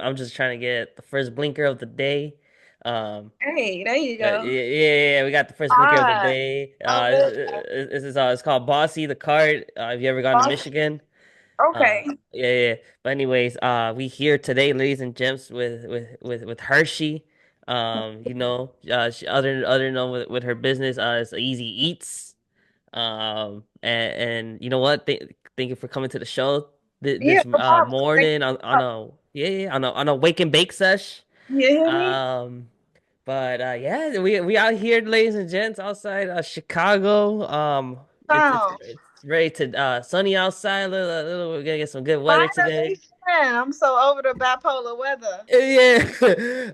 I'm just trying to get the first blinker of the day. Um, Hey, there you yeah, go. yeah, we got the first blinker of the Ah, day. over. It's called Bossy the Card. Have you ever gone to Michigan? Okay. Yeah. But anyways, we here today, ladies and gents, with Hershey. Other known with her business, it's Easy Eats. And you know what? Thank you for coming to the show Yeah, this no problem. morning on a on a wake and bake sesh. You hear me? Um, but yeah, we out here, ladies and gents, outside Chicago. Oh, It's ready to sunny outside. We're gonna get some good weather finally, today. man. I'm so over the bipolar weather. Yeah.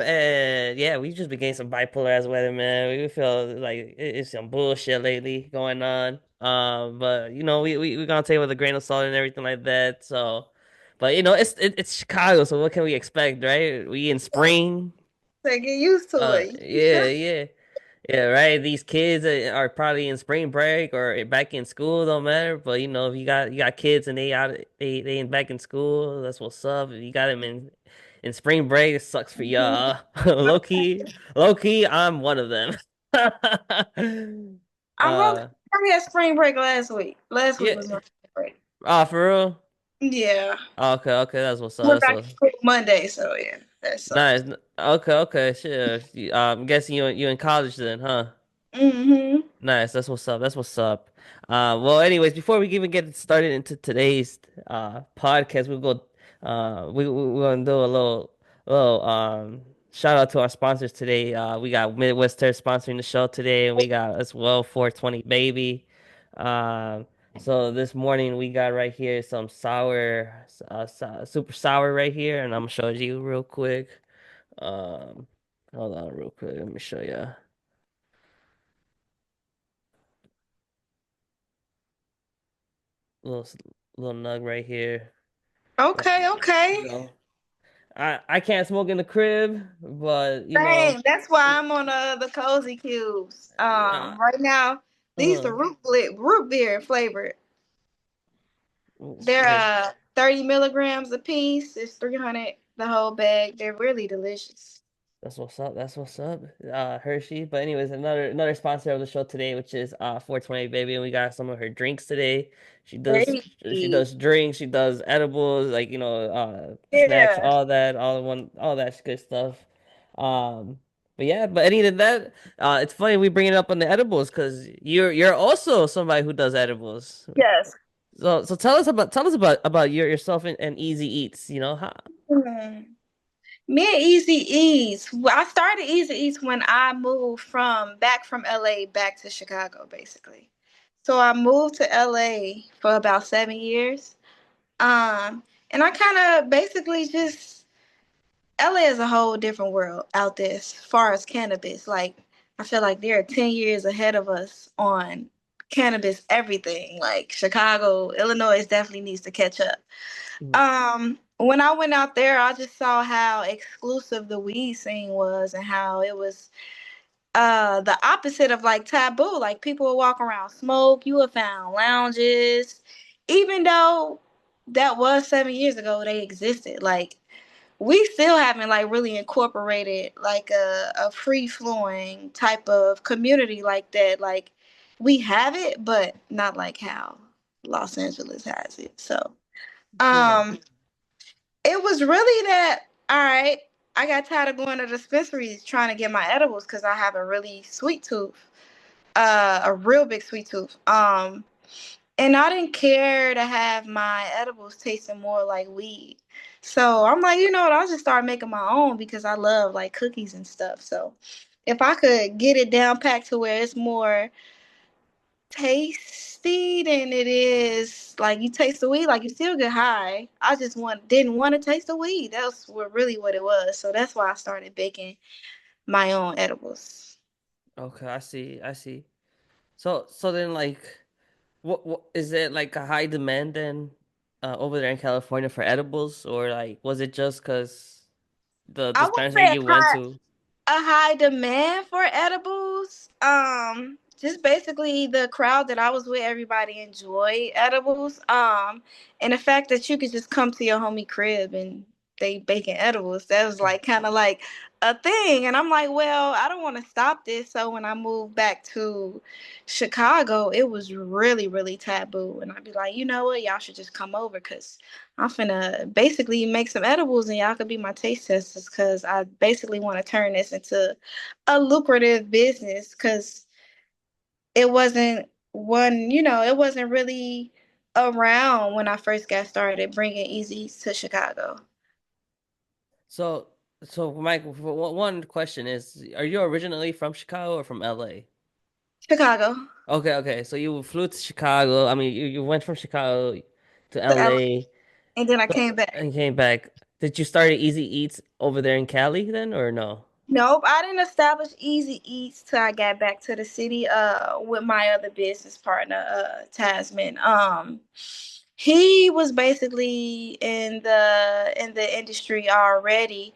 And yeah, we just been getting some bipolar as weather, man. We feel like it's some bullshit lately going on. But we gonna take it with a grain of salt and everything like that. So, but it's Chicago, so what can we expect, right? We in spring. So get used to it. Yeah, right. These kids are probably in spring break or back in school, don't matter. But if you got kids and they in back in school, that's what's up. If you got them in spring break, it sucks for y'all. Low key, I'm one of them. I'm gonna. uh, I had spring break last week. Last week yeah. was my spring break. For real. Yeah, Okay, that's what's up. went That's back to what. school Monday, so yeah, that sucks. Nice. Okay, sure. I'm guessing you in college then, huh? Mm-hmm. Nice. That's what's up. That's what's up. Well, anyways, before we even get started into today's podcast, we're gonna do a little shout out to our sponsors today. We got Midwest Terps sponsoring the show today, and we got as well 420 Baby. Um, so this morning we got right here some super sour right here, and I'm gonna show you real quick. Um, Hold on real quick. Let me show you. Little little nug right here. But Okay, okay. you know, I can't smoke in the crib, but Same. That's why I'm on the cozy cubes. uh, Right now these uh, are root beer flavored. They're yeah, 30 milligrams a piece. It's 300 the whole bag. They're really delicious. that's what's up. That's what's up. Hershey. But anyways, another sponsor of the show today, which is 420 Baby, and we got some of her drinks today. She Hey. does drinks, she does edibles, like snacks, Yeah. all that good stuff. Um, but yeah, but any of that, it's funny we bring it up on the edibles because you're also somebody who does edibles. Yes. So tell us about yourself and Easy Eats. You know how? Hmm. Me and Easy Eats. I started Easy Eats when I moved from back from LA back to Chicago, basically. So I moved to LA for about 7 years. Um, and I kind of basically just LA is a whole different world out there as far as cannabis. Like I feel like they're 10 years ahead of us on cannabis everything. Like Chicago, Illinois definitely needs to catch up. When I went out there, I just saw how exclusive the weed scene was and how it was the opposite of like taboo. Like people would walk around smoke, you would found lounges. Even though that was 7 years ago, they existed. Like we still haven't like really incorporated like a free flowing type of community like that. Like we have it, but not like how Los Angeles has it. So Yeah. um it was really that, all right, I got tired of going to dispensaries trying to get my edibles because I have a really sweet tooth, a real big sweet tooth. And I didn't care to have my edibles tasting more like weed. So I'm like, you know what? I'll just start making my own because I love like cookies and stuff. So if I could get it down packed to where it's more tasty than it is like you taste the weed, like you still get high. I just didn't want to taste the weed. That's what it was. So that's why I started baking my own edibles. Okay, I see. So then, like, what is it like a high demand then, over there in California for edibles, or like was it just because the I would dispensary say you went to? a high demand for edibles. Just basically the crowd that I was with, everybody enjoyed edibles. And the fact that you could just come to your homie crib and they baking edibles. That was like kind of like a thing. And I'm like, well, I don't want to stop this. So when I moved back to Chicago, it was really, really taboo. And I'd be like, you know what? Y'all should just come over because I'm finna basically make some edibles and y'all could be my taste testers because I basically want to turn this into a lucrative business because it wasn't it wasn't really around when I first got started bringing Easy to Chicago. So, so Mike, one question is, are you originally from Chicago or from LA? Chicago Okay, okay. So you flew to Chicago. I mean, you went from Chicago to to LA, LA and then I came back. and came back. Did you start at Easy Eats over there in Cali then, or no? Nope, I didn't establish Easy Eats till I got back to the city with my other business partner, Tasman. He was basically in the industry already,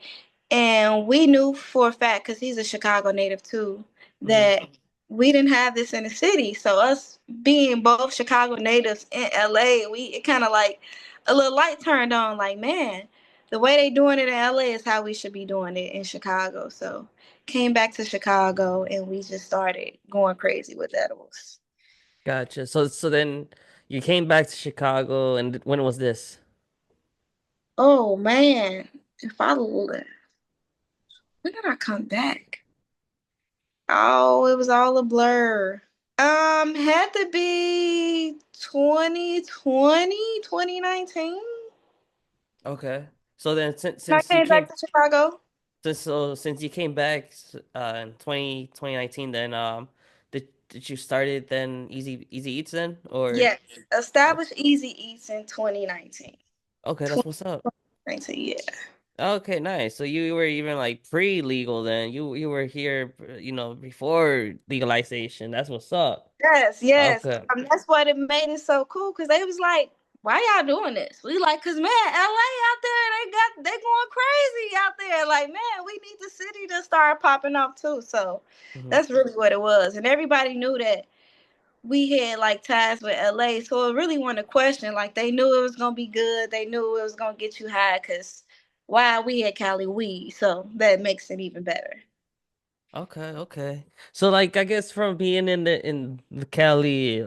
and we knew for a fact because he's a Chicago native too Hmm. that we didn't have this in the city. So us being both Chicago natives in LA, we it kind of like a little light turned on. Like, man, the way they doing it in LA is how we should be doing it in Chicago. So came back to Chicago and we just started going crazy with edibles. Gotcha. So then you came back to Chicago, and when was this? Oh man, if I when did I come back? Oh, it was all a blur. Had to be 2020, 2019. Okay. So then When I came back to Chicago. since you came back in 2019, then did you started then Easy Eats then, or Yes, established Easy Eats in 2019. okay, that's what's up. 2019, yeah. Okay, nice. So you were even like pre-legal then. You were here, before legalization. That's what's up. Yes, yes. Okay. That's what it made it so cool because they was like, "Why y'all doing this?" We like, "Cause man, LA out there, they going crazy out there. Like, man, we need the city to start popping up too." So Hmm. that's really what it was, and everybody knew that we had like ties with LA, so it really wasn't a question. Like, they knew it was gonna be good. They knew it was gonna get you high, cause why we had Cali weed, so that makes it even better. Okay, okay. So like I guess from being in the Cali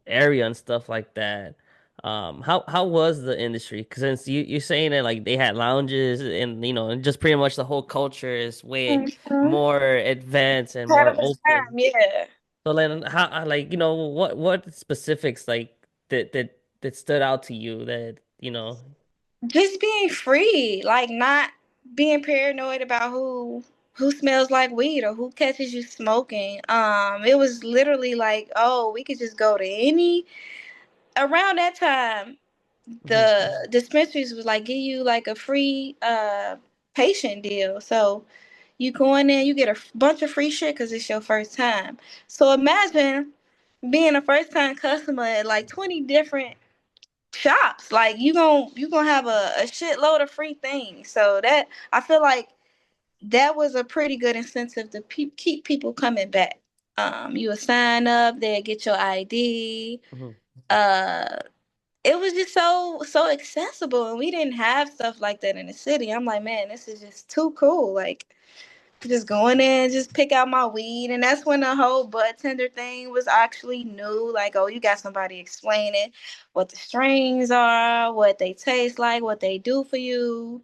area and stuff like that, how was the industry? 'Cause since you're saying that like they had lounges and and just pretty much the whole culture is way Mhm. more advanced and Had more a good open. time, yeah. So then how like what specifics like that stood out to you that. Just being free, like not being paranoid about who smells like weed or who catches you smoking. It was literally like, oh, we could just go to any around that time. Hmm. The dispensaries was like give you like a free patient deal. So you go in there, you get a bunch of free shit because it's your first time. So imagine being a first time customer at like 20 different shops. Like you gonna have a shitload of free things. So that I feel like that was a pretty good incentive to keep people coming back. You would sign up, they get your ID. Hmm. Uh, it was just so accessible, and we didn't have stuff like that in the city. I'm like, man, this is just too cool. Like just going in, just pick out my weed, and that's when the whole bud tender thing was actually new. Like, oh, you got somebody explaining what the strains are, what they taste like, what they do for you.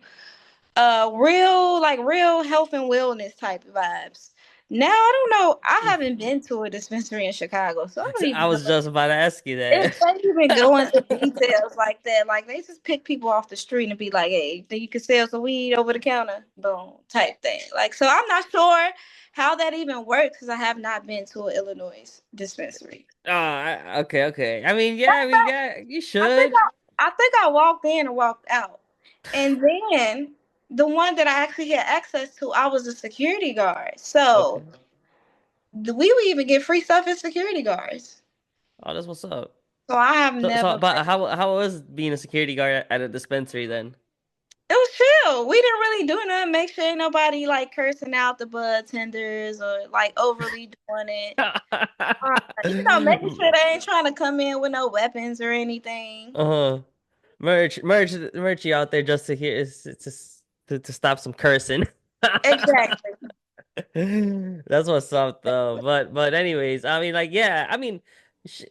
Real health and wellness type vibes. Now I don't know. I haven't been to a dispensary in Chicago, so I don't I even know was just about to ask you if that. they even go into details like that. Like they just pick people off the street and be like, "Hey, think you can sell some weed over the counter?" Boom, type thing. Like, so I'm not sure how that even works because I have not been to an Illinois dispensary. Oh, okay, okay. I mean, yeah, you I think should. I think I walked in and walked out, and then the one that I actually had access to, I was a security guard. So Okay. we would even get free stuff as security guards. Oh, that's what's up. So I have So, never. but how was being a security guard at a dispensary then? It was chill. We didn't really do nothing. Make sure ain't nobody like cursing out the bud tenders or like overly doing it. Making sure they ain't trying to come in with no weapons or anything. Uh-huh. merch you out there just to hear is to stop some cursing. Exactly. That's what's up though. But anyways, I mean like yeah, I mean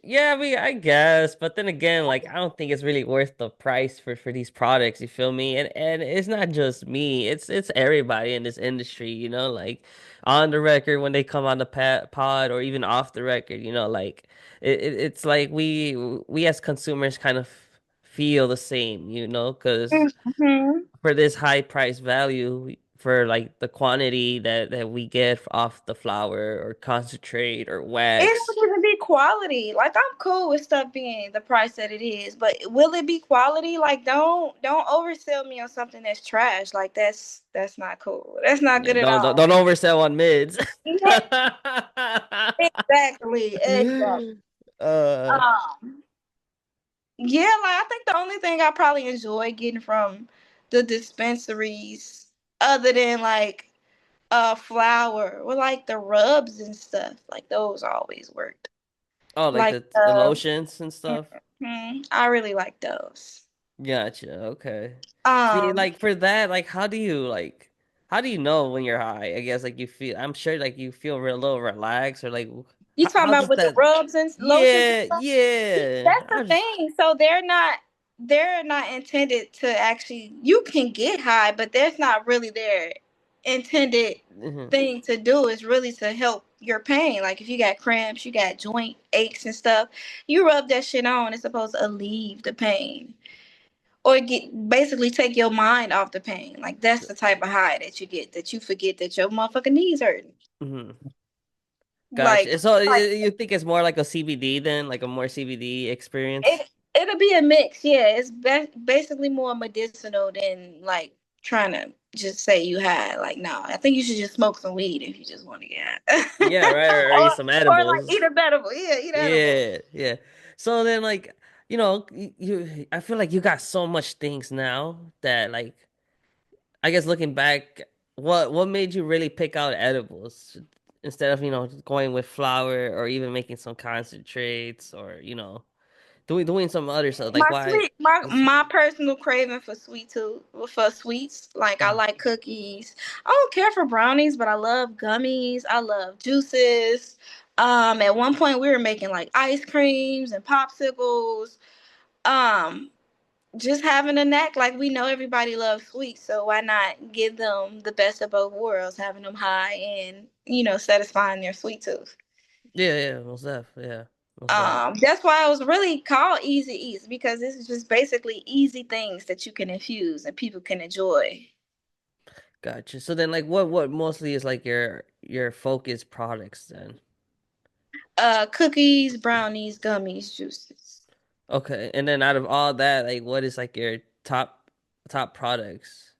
yeah, I mean I guess, but then again, like I don't think it's really worth the price for these products, you feel me? And it's not just me. It's everybody in this industry, like on the record when they come on the pod or even off the record, like it's like we as consumers kind of feel the same, because Hmm. for this high price value for like the quantity that we get off the flour or concentrate or It wax. don't even be quality. Like I'm cool with stuff being the price that it is, but will it be quality? Like don't oversell me on something that's trash. Like that's not cool. That's not Yeah, good at don't all. oversell on mids. Yeah, exactly, exactly. uh Um, yeah, like I think the only thing I probably enjoy getting from the dispensaries, other than like flour, were like the rubs and stuff. Like those always worked. oh, like Like the lotions and stuff. I really like those. Gotcha. Okay. See, Um, like for that, like how do you know when you're high? I guess like you feel. I'm sure like you feel a little relaxed or like you talking how about does with the that? rubs and lotions and Yeah, stuff? yeah. That's the thing. So they're not intended to actually. You can get high, but that's not really their intended Mhm. thing to do. Is really to help your pain. Like if you got cramps, you got joint aches and stuff, you rub that shit on. It's supposed to alleviate the pain. Or get basically take your mind off the pain. Like that's the type of high that you get, that you forget that your motherfucking knees hurting. Mhm. Like, Gotcha. So like you think it's more like a CBD then, like a more CBD experience? it'll be a mix. Yeah, it's basically more medicinal than like trying to just say you had. Like, no, I think you should just smoke some weed if you just want to get high. Yeah, right, or eat some or like eat edibles. a edible. Yeah, eat edible. Yeah, yeah. So then like, I feel like you got so much things now that like I guess looking back, what made you really pick out edibles instead of, going with flour or even making some concentrates or, doing some other stuff? Like My why? sweet, my personal craving for sweet tooth for sweets. Like I Mhm. like cookies. I don't care for brownies, but I love gummies. I love juices. At one point we were making like ice creams and popsicles. Um, just having a knack, like we know everybody loves sweets, so why not give them the best of both worlds, having them high and satisfying their sweet tooth. Yeah, yeah, most def. Yeah, most def. That's why it was really called Easy Eats, because this is just basically easy things that you can infuse and people can enjoy. Gotcha. So then like what mostly is like your focus products then? Cookies, brownies, gummies, juices. Okay. And then out of all that, like what is like your top products?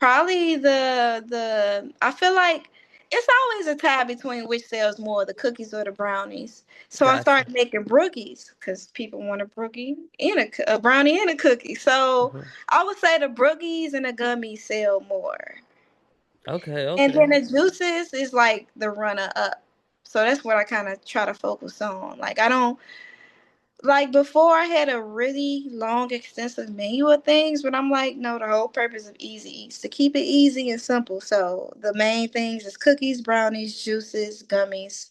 Probably the I feel like it's always a tie between which sells more, the cookies or the brownies. So I Gotcha. started making brookies because people want a brookie and a brownie and a cookie. So Mhm. I would say the brookies and the gummies sell more. Okay, And then okay. the juices is like the runner up. So that's what I kind of try to focus on. Like I don't like before I had a really long, extensive menu of things, but I'm like, no, the whole purpose of Easy Eats to keep it easy and simple. So the main things is cookies, brownies, juices, gummies.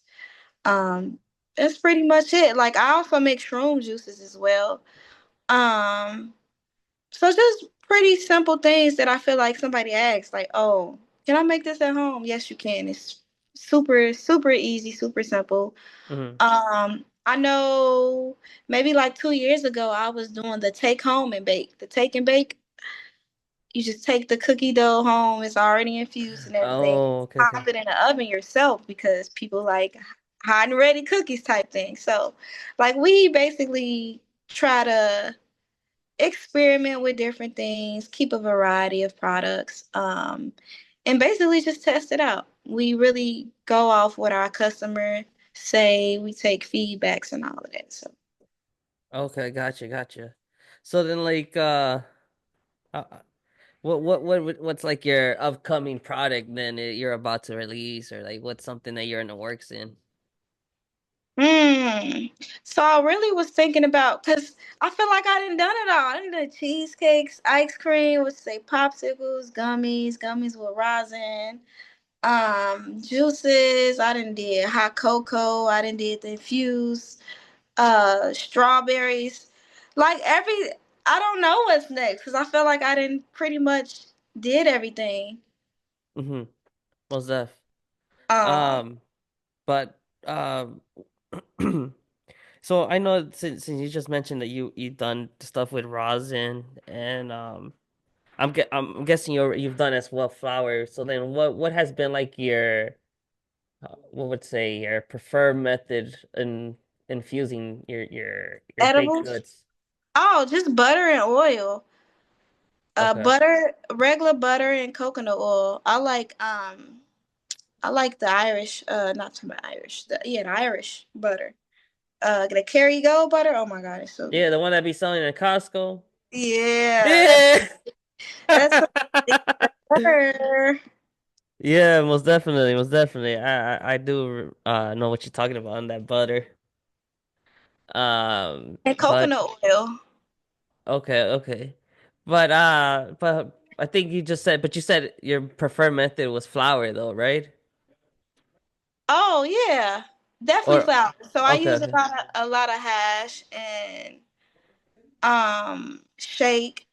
Um, that's pretty much it. Like I also make shroom juices as well. Um, so just pretty simple things that I feel like somebody asks, like, oh, can I make this at home? Yes, you can. It's super, super easy, super simple. Hmm. I know maybe like 2 years ago, I was doing the take home and bake. The take and bake, you just take the cookie dough home, it's already infused and everything. Oh, okay, okay. Pop it in the oven yourself because people like hot and ready cookies type thing. So, like, we basically try to experiment with different things, keep a variety of products, and basically just test it out. We really go off what our customer say. We take feedbacks and all of that. So, Okay, gotcha. So then like uh, what's like your upcoming product then you're about to release or like what's something that you're in the works in? Mm. So I really was thinking about because I feel like I didn't done it all. I done done cheesecakes, ice cream, would say popsicles, gummies with rosin, juices. I didn't did hot cocoa. I didn't did the infused, strawberries. Like I don't know what's next because I feel like I didn't pretty much did everything. Mm-hmm. Most def. Um, Um, but so I know since you just mentioned that you've done stuff with rosin and I'm guessing you've done as well flour. So then what has been like your what would say your preferred method in infusing your baked edibles. goods? Oh, just butter and oil. Okay. Butter, regular butter and coconut oil. I like the Irish, not to my Irish, the Irish butter. The Kerrygold butter. Oh my god, it's so Yeah, good. the one that be selling in Costco. Yeah, Yeah. that's some thick butter. Yeah, most definitely, most definitely. I do know what you're talking about on that butter. And But coconut oil. okay, okay. But I think you just said but you said your preferred method was flour though, right? Oh yeah, definitely Or flour. So I okay, use okay. a lot of hash and shake.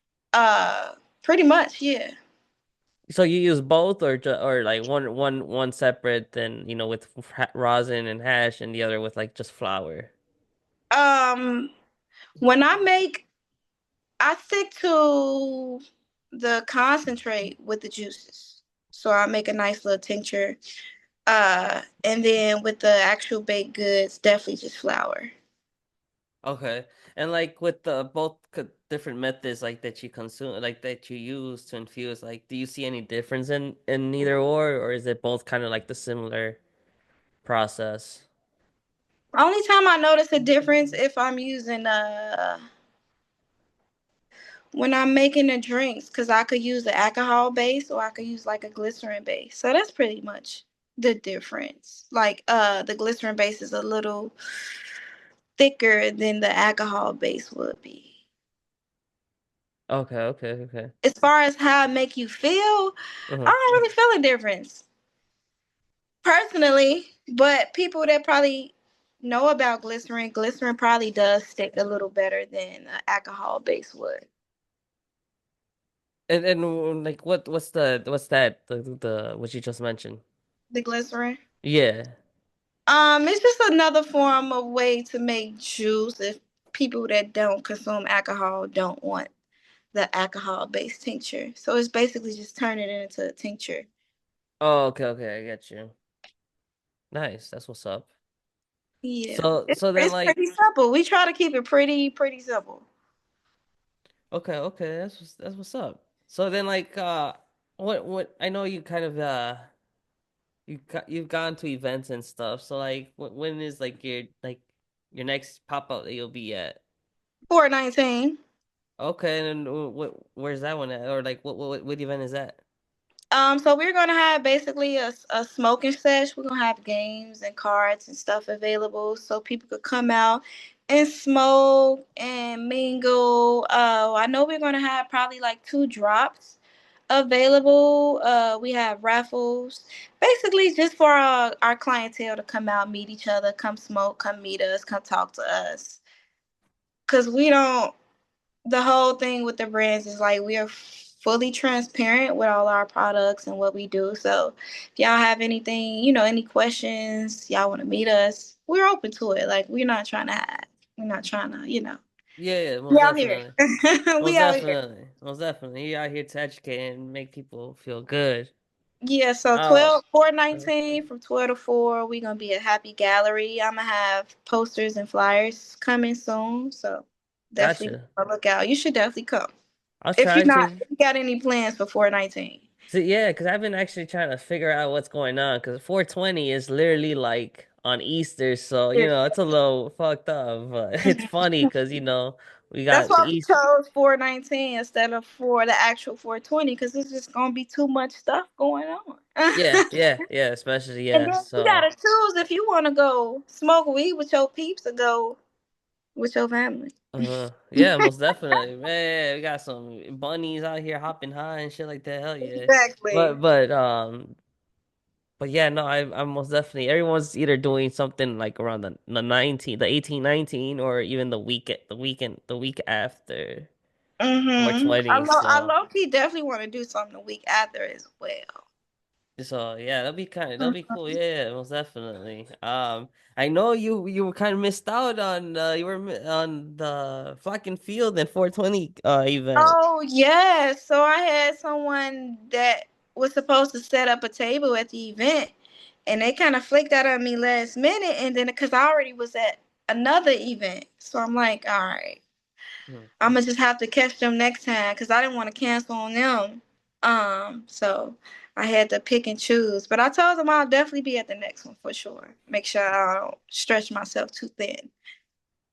Pretty much, yeah. So you use both or like one separate then, with rosin and hash and the other with like just flour. Um, when I make, I stick to the concentrate with the juices. So I make a nice little tincture. And then with the actual baked goods, definitely just flour. Okay. And like with the both different methods like that you consume like that you use to infuse, like do you see any difference in either or is it both kind of like the similar process? Only time I notice a difference if I'm using when I'm making the drinks, because I could use the alcohol base or I could use like a glycerin base. So that's pretty much the difference. Like the glycerin base is a little thicker than the alcohol base would be. Okay, okay, okay. As far as how it make you feel, I Uh-huh. don't really feel a difference personally, but people that probably know about glycerin probably does stick a little better than alcohol base would. And like what's that the what you just mentioned? The glycerin. Yeah. It's just another form of way to make juice if people that don't consume alcohol don't want the alcohol based tincture. So it's basically just turning it into a tincture. Oh, okay, okay, I get you. Nice. That's what's up. Yeah. So then It's like pretty simple. We try to keep it pretty simple. okay, okay, that's what's up. So then like what I know you kind of you've gone to events and stuff. So like when is like your next pop-up that you'll be at? 419. Okay, and then where's that one at? Or like what event is that? So we're gonna have basically a smoking sesh. We're gonna have games and cards and stuff available so people could come out and smoke and mingle. I know we're gonna have probably like two drops available. We have raffles, basically just for our clientele to come out, meet each other, come smoke, come meet us, come talk to us. Cause we don't the whole thing with the brands is like we are fully transparent with all our products and what we do. So if y'all have anything, any questions, y'all want to meet us, we're open to it. Like we're not trying to hide. We're not trying to, Yeah, yeah, we most out here. definitely. We Most out here. definitely. Most definitely. You're out here to educate and make people feel good. Yeah, so Oh. 419 from 12 to 4, we're gonna be at Happy Gallery. I'm gonna have posters and flyers coming soon. So definitely Gotcha. look out. You should definitely come. I'll try to. If you got any plans for 419. So yeah, because I've been actually trying to figure out what's going on. Because 420 is literally like on Easter, so it's a little fucked up. But it's funny because We That's got why the we East. chose 419 instead of for the actual 420 because it's just gonna be too much stuff going on. Yeah, yeah, yeah. Especially And yeah. then you So. gotta choose if you want to go smoke weed with your peeps or go with your family. Yeah, most definitely. Man, we got some bunnies out here hopping high and shit like that. Hell yeah. Exactly. But yeah, no, I'm most definitely everyone's either doing something like around the 19, the 18, 19, or even the week after I 420. I low key definitely want to do something the week after as well. So yeah, that'll be cool. Mhm. Yeah, yeah, most definitely. I know you were kind of missed out on on the fucking field and 420 event. Oh yes, so I had someone that was supposed to set up a table at the event, and they kind of flaked out on me last minute, and then because I already was at another event, so I'm like, all right, I'm gonna just have to catch them next time because I didn't want to cancel on them. So I had to pick and choose, but I told them I'll definitely be at the next one for sure. Make sure I don't stretch myself too thin.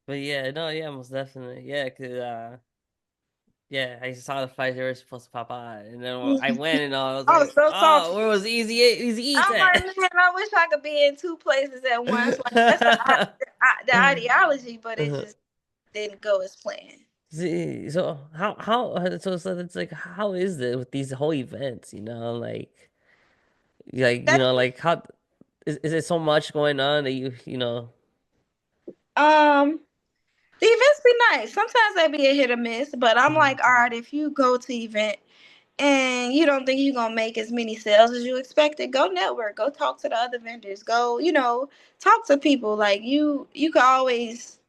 But yeah, no, yeah, most definitely. Yeah, 'cause yeah, I saw the fight they were supposed to pop out, and then I went and I was I was like, so oh, salty. where was Easy Eats I'm at? like, man, I wish I could be in two places at once. Like that's the ideology, but it just didn't go as planned. See, so so it's like how is it with these whole events? That Like how is it so much going on that um, the events be nice. Sometimes they be a hit or miss, but I'm Mhm, like, all right, if you go to event and you don't think you're gonna make as many sales as you expected, go network, go talk to the other vendors, go, talk to people. Like you could always.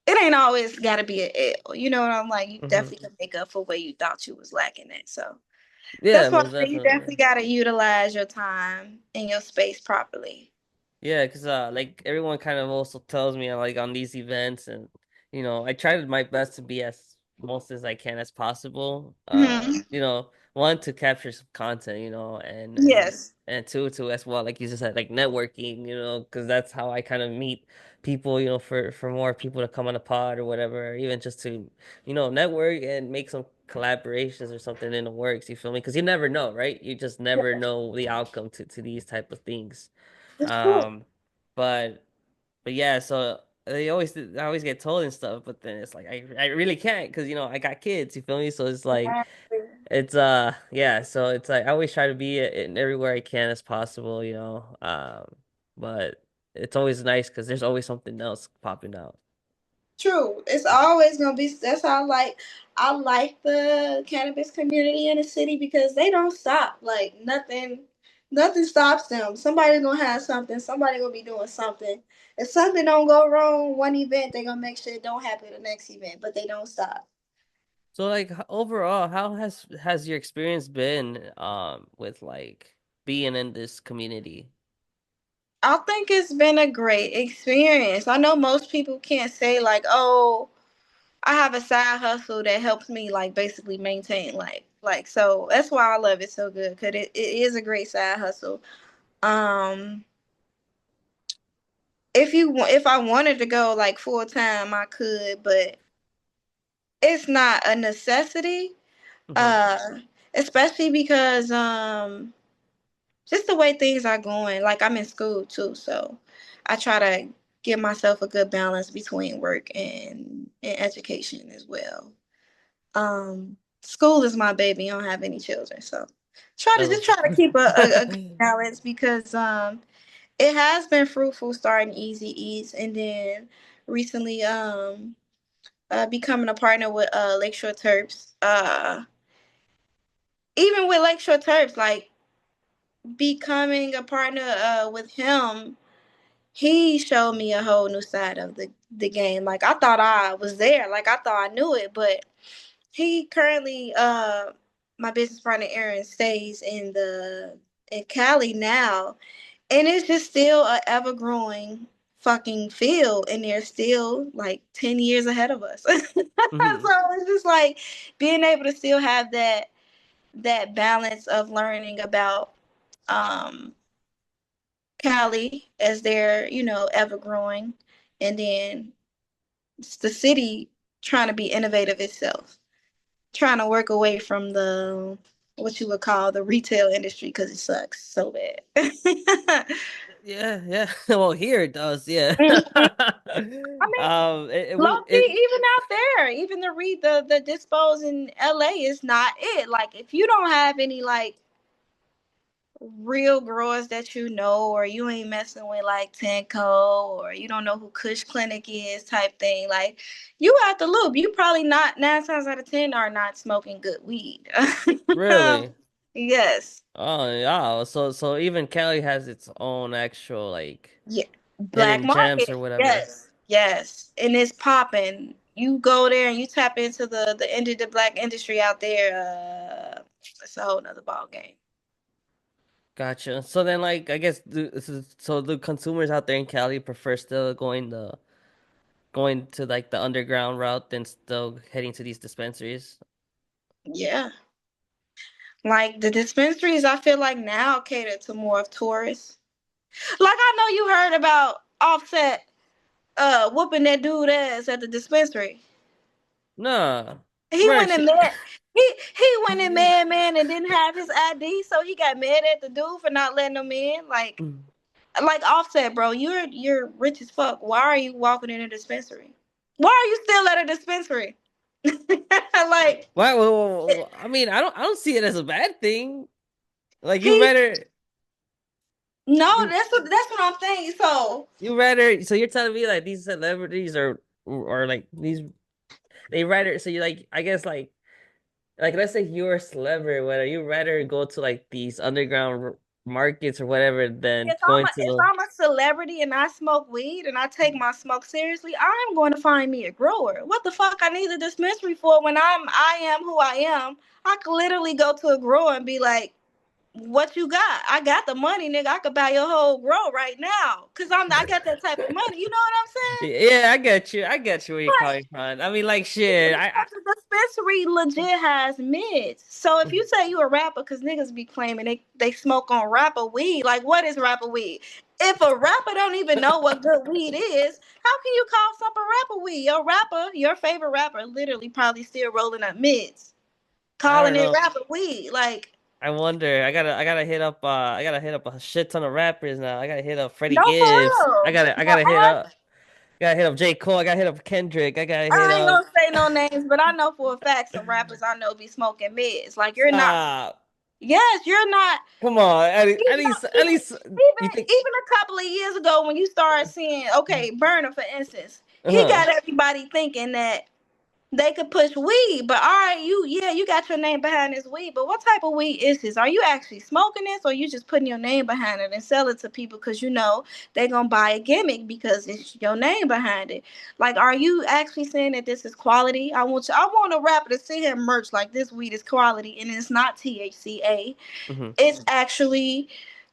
It ain't always got to be an L. You know what I'm like? You mhm. definitely can make up for where you thought you was lacking at. So Yeah, that's why I most say you definitely definitely. got to utilize your time and your space properly. Yeah, because like everyone kind of also tells me like on these events, and I try my best to be as most as I can as possible. Hmm. One to capture some content, Yes. and two to as well, like you just said, like networking, because that's how I kind of meet people, for more people to come on a pod or whatever, or even just to network and make some collaborations or something in the works. You feel me? Because you never know, right? You just never Yes. know the outcome to these type of things. It's true. Um, but yeah, so I always get told and stuff, but then it's like I really can't because I got kids. You feel me? So it's like it's yeah. So it's like I always try to be in everywhere I can as possible. But it's always nice because there's always something else popping out. True. It's always gonna be. That's how I like the cannabis community in the city because they don't stop. Like nothing stops them. Somebody's gonna have something. Somebody gonna be doing something. If something don't go wrong one event, they gonna make sure it don't happen the next event. But they don't stop. So like overall, how has your experience been with like being in this community? I think it's been a great experience. I know most people can't say like, oh, I have a side hustle that helps me like basically maintain life. Like so that's why I love it so good because it is a great side hustle. Um, if I wanted to go like full time, I could, but it's not a necessity. Hmm. Uh, Especially because just the way things are going. Like I'm in school too, so I try to give myself a good balance between work and education as well. School is my baby. I don't have any children, so try to keep a good balance because it has been fruitful starting Easy Eats and then recently becoming a partner with LakeShore Terps. Even with LakeShore Terps, like becoming a partner with him, he showed me a whole new side of the game. Like I thought I was there, like I thought I knew it, but he currently my business partner Aaron stays in Cali now, and it's just still a ever growing fucking field, and they're still like 10 years ahead of us. So Hmm. it's just like being able to still have that balance of learning about um Cali as they're ever growing, and then the city trying to be innovative itself, trying to work away from the what you would call the retail industry because it sucks so bad. Yeah, yeah. Well, here it does. Yeah. Mhm. I mean, low key, It even out there, even the dispos in LA is not it. Like if you don't have any like real growers that you know, or you ain't messing with like Tenco, or you don't know who Kush Clinic is, type thing. Like you out the loop. You probably not 9 times out of 10 are not smoking good weed. really. Yes. Oh, yeah. So even Cali has its own actual like Yeah. Black hidden gems or market. whatever. Yes. Yes. And it's popping. You go there and you tap into the end of the black industry out there. It's a whole nother ball game. Gotcha. So then, like, I guess so the consumers out there in Cali prefer still going to like the underground route than still heading to these dispensaries. Yeah. Like the dispensaries, I feel like now cater to more of tourists. Like I know you heard about Offset whooping that dude ass at the dispensary. Nah, He went merch. and mad he went and mad man and didn't have his ID, so he got mad at the dude for not letting him in. Like Offset, bro, you're rich as fuck. Why are you walking in a dispensary? Why are you still at a dispensary? Like Why? I mean, I don't see it as a bad thing. Like he no, you that's what I'm saying. So you rather. So you're telling me like these celebrities or like these they rather. So you like I guess like let's say you're a celebrity, whether you rather go to like these underground markets or whatever than going to if the. I'm a celebrity and I smoke weed and I take my smoke seriously, I'm going to find me a grower. What the fuck I need a dispensary for when I am who I am? I could literally go to a grower and be like, "What you got? I got the money, nigga. I could buy your whole grow right now, cause I got that type of money. You know what I'm saying?" Yeah, I get you. I get you where you're coming from. I mean, like shit. Because the dispensary legit has mids. So if you say you a rapper, because niggas be claiming they smoke on rapper weed, like what is rapper weed? If a rapper don't even know what good weed is, how can you call something rapper weed? Your rapper, your favorite rapper, literally probably still rolling up mids, I don't calling it know. rapper weed. Like, I wonder. I gotta hit up a shit ton of rappers now. I gotta hit up Freddie no, for Gibbs. real. I Well, gotta hit up J. Cole. I gotta hit up Kendrick. I gotta hit I ain't up gonna say no names, but I know for a fact some rappers I know be smoking mids. Like, you're not. Stop. Yes, you're not. Come on. Even At even least you think even a couple of years ago when you started seeing, okay, Burner for instance, he uh-huh. got everybody thinking that they could push weed. But all right, you got your name behind this weed, but what type of weed is this? Are you actually smoking this, or you just putting your name behind it and sell it to people because you know they're gonna buy a gimmick because it's your name behind it? Like, are you actually saying that this is quality? I want a rapper to see him merch like this weed is quality and it's not THCA. Hmm. It's actually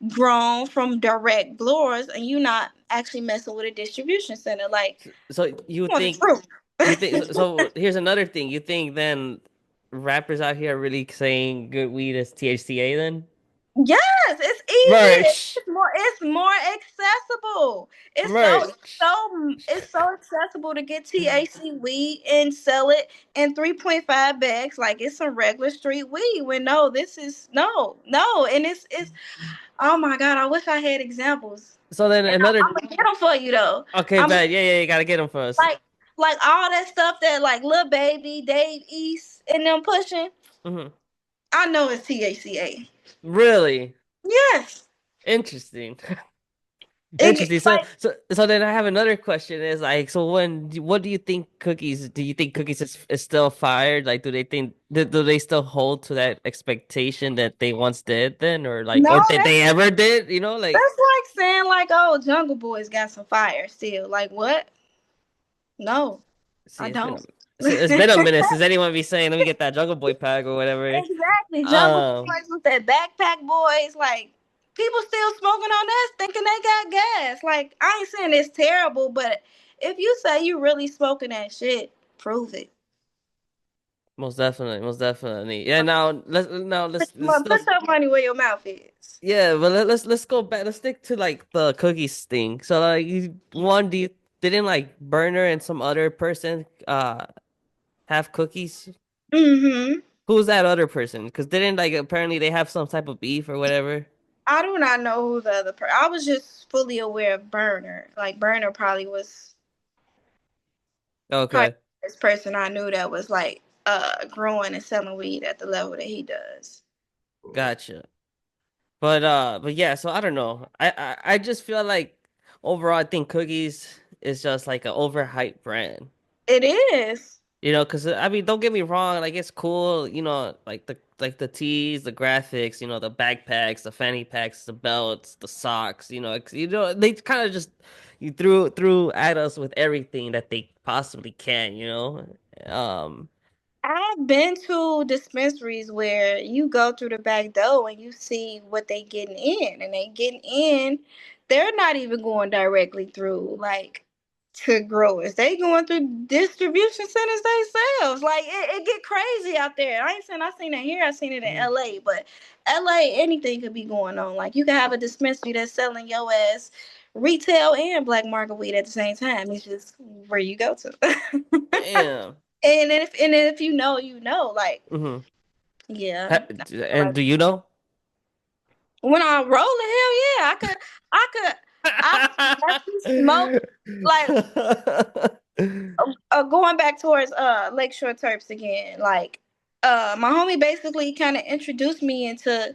grown from direct blowers, and you not actually messing with a distribution center. Like, So I want the truth. so here's another thing. You think then rappers out here are really saying good weed is THCA then? Yes, it's easy. Merch. It's more accessible. Merch. It's so accessible to get THC weed and sell it in 3.5 bags like it's some regular street weed. When no, this is no, and it's oh my god, I wish I had examples. So then And another. I'm gonna get them for you though. Okay, I'm bad. Yeah, yeah, you gotta get them first. like all that stuff that like Lil Baby, Dave East, and them pushing. Hmm. I know it's THCA. Really Yes, interesting. it Interesting. So then I have another question. Is like, so what do you think cookies? Do you think cookies is still fired? Like, do they still hold to that expectation that they once did then, or like, no. or did they ever did? You know, like, That's like saying like, oh, Jungle Boy's got some fire still. Like what? No, see, I don't. it's been a minute since anyone be saying, let me get that Jungle Boy pack or whatever. Exactly. Jungle Um, Boys with that backpack boys, like people still smoking on that, thinking they got gas. Like I ain't saying it's terrible, but if you say you really smoking that shit, prove it. most definitely, most definitely. Yeah. Let's still. Put your money where your mouth is. Yeah, but let's go back. Let's stick to like the cookies thing. So like, one, do you didn't like Burner and some other person? have cookies? Mm-hmm. Who's that other person? Because didn't like apparently they have some type of beef or whatever. I do not know who the other person. I was just fully aware of Burner. Like Burner probably was probably Okay, the first person I knew that was like growing and selling weed at the level that he does. gotcha. But yeah, so I don't know. I just feel like overall, I think cookies is just like an overhyped brand. It is. Because I mean, don't get me wrong, like it's cool, like the tees, the graphics, the backpacks, the fanny packs, the belts, the socks, they kind of just you threw at us with everything that they possibly can. Um, I've been to dispensaries where you go through the back door and you see what they getting in, and they getting in. They're not even going directly through like to growers. They going through distribution centers themselves. Like it get crazy out there. I ain't saying I seen it here. I seen it in mhm. L.A. But L.A. anything could be going on. Like you can have a dispensary that's selling your ass retail and black market weed at the same time. It's just where you go to. Damn. And if you know, you know. Like, hmm yeah. And Like, do you know? when I roll it, hell yeah, I could, I actually smoke. Like, going back towards LakeShore Terps again. Like, my homie basically kind of introduced me into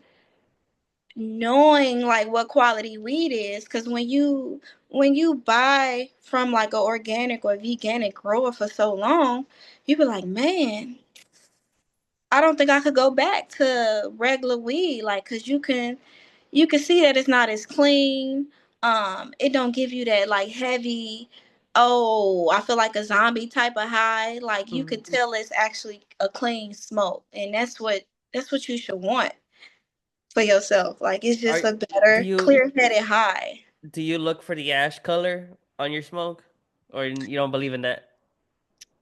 knowing like what quality weed is, because when you buy from like an organic or veganic grower for so long, you be like, man, I don't think I could go back to regular weed, like, cause you can see that it's not as clean. It don't give you that like heavy, oh, I feel like a zombie type of high. Like you could Mhm. tell it's actually a clean smoke, and that's what you should want for yourself. Like it's Are just a do better, you clear headed high. do you look for the ash color on your smoke, or you don't believe in that?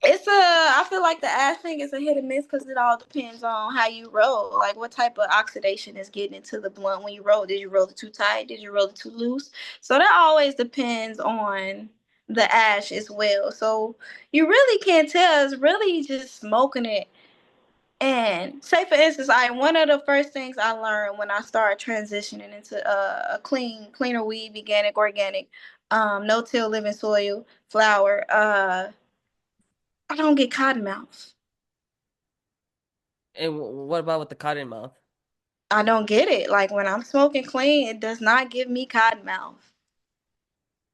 I feel like the ash thing is a hit or miss because it all depends on how you roll. Like what type of oxidation is getting into the blunt when you roll. Did you roll it too tight? Did you roll it too loose? So that always depends on the ash as well. So you really can't tell. It's really just smoking it. And say for instance, one of the first things I learned when I started transitioning into a cleaner weed, veganic, organic, no till living soil, flour. I don't get cotton mouth. And what about with the cotton mouth? I don't get it. Like when I'm smoking clean, it does not give me cotton mouth.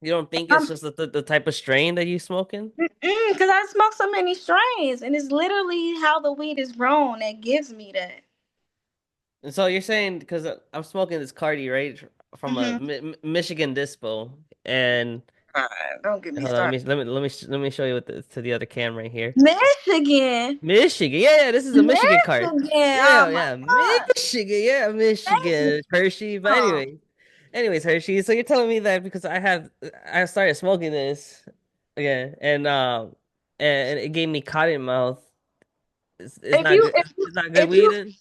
You don't think it's Um, just the type of strain that you smoking? because I smoke so many strains, and it's literally how the weed is grown that gives me that. And so you're saying because I'm smoking this Cardi right from a Hmm. Michigan dispo, and Don't get me hold on, started. let me show you to the other camera right here. Michigan, Michigan, yeah, this is a Michigan card. Michigan. Oh Yeah, my yeah, god, Michigan, yeah, Michigan, Hershey. But damn. anyways, Hershey. So you're telling me that because I started smoking this again, and it gave me cotton mouth. It's If not you good. if you It's not good if weed. you Then?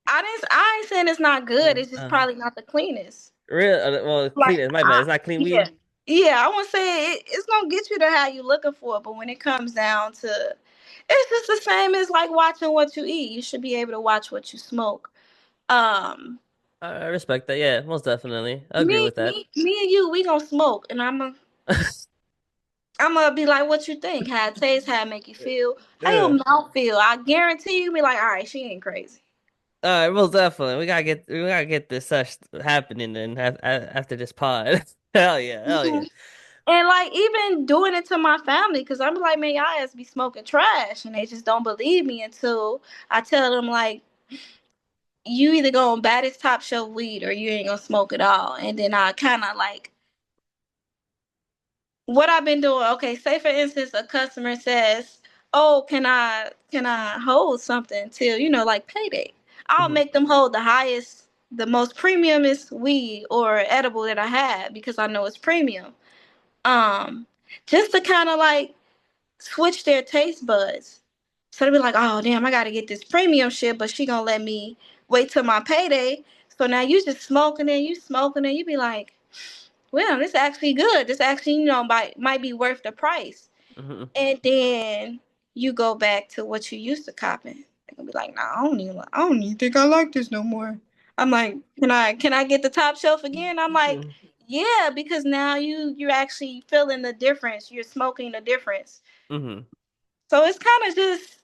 I ain't saying it's not good. It's just Uh, probably not the cleanest. Real well, Like clean it. My bad. It's not clean yeah, weed. yeah. I won't say it's gonna get you to how you looking for, but when it comes down to, it's just the same as like watching what you eat. You should be able to watch what you smoke. Um, I respect that. Yeah, most definitely. I agree me, with that. me, me, and you, we gonna smoke, and I'm gonna be like, what you think? How it tastes? How it make you feel? How your Yeah. mouth feel? I guarantee you, be like, all right, she ain't crazy. All right, most definitely. We gotta get this such happening then after this pod. Hell yeah, hell yeah. And like even doing it to my family, because I'm like, man, y'all ass be smoking trash, and they just don't believe me until I tell them like, you either gonna buy this top shelf weed or you ain't gonna smoke at all. And then I kind of like what I've been doing. Okay, say for instance, a customer says, "Oh, can I hold something till like payday?" I'll hmm make them hold the highest, the most premiumest weed or edible that I have because I know it's premium. Um, just to kind of like switch their taste buds. So they be like, oh damn, I gotta get this premium shit, but she gonna let me wait till my payday. So now you just smoking and you be like, well, this actually good. This actually, might be worth the price. hmm And then you go back to what you used to copping. They're gonna be like, nah, I don't even think I like this no more. I'm like, can I get the top shelf again? I'm like, yeah, because now you're actually feeling the difference. You're smoking the difference. Mm-hmm. So it's kind of just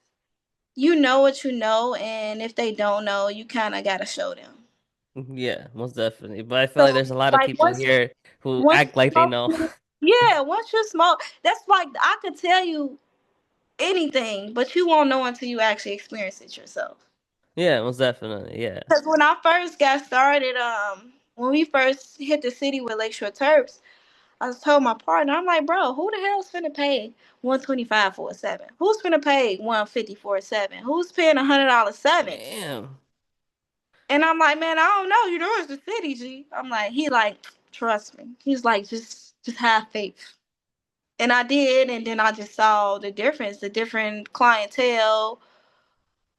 you know what you know, and if they don't know, you kind of gotta show them. Yeah, most definitely. But I feel So like there's a lot of like people here who once act you like they know. smoke, yeah, once you smoke, that's like I could tell you anything, but you won't know until you actually experience it yourself. Yeah, most definitely. Yeah. Because when I first got started, when we first hit the city with LakeShore Terps, I was told my partner, I'm like, bro, who the hell's finna pay 125 for a seven? Who's finna pay 150 for a seven? Who's paying $100 sevens? Damn. And I'm like, man, I don't know. You know, it's the city, G. I'm like, he like, trust me. He's like, just have faith. And I did, and then I just saw the difference, the different clientele.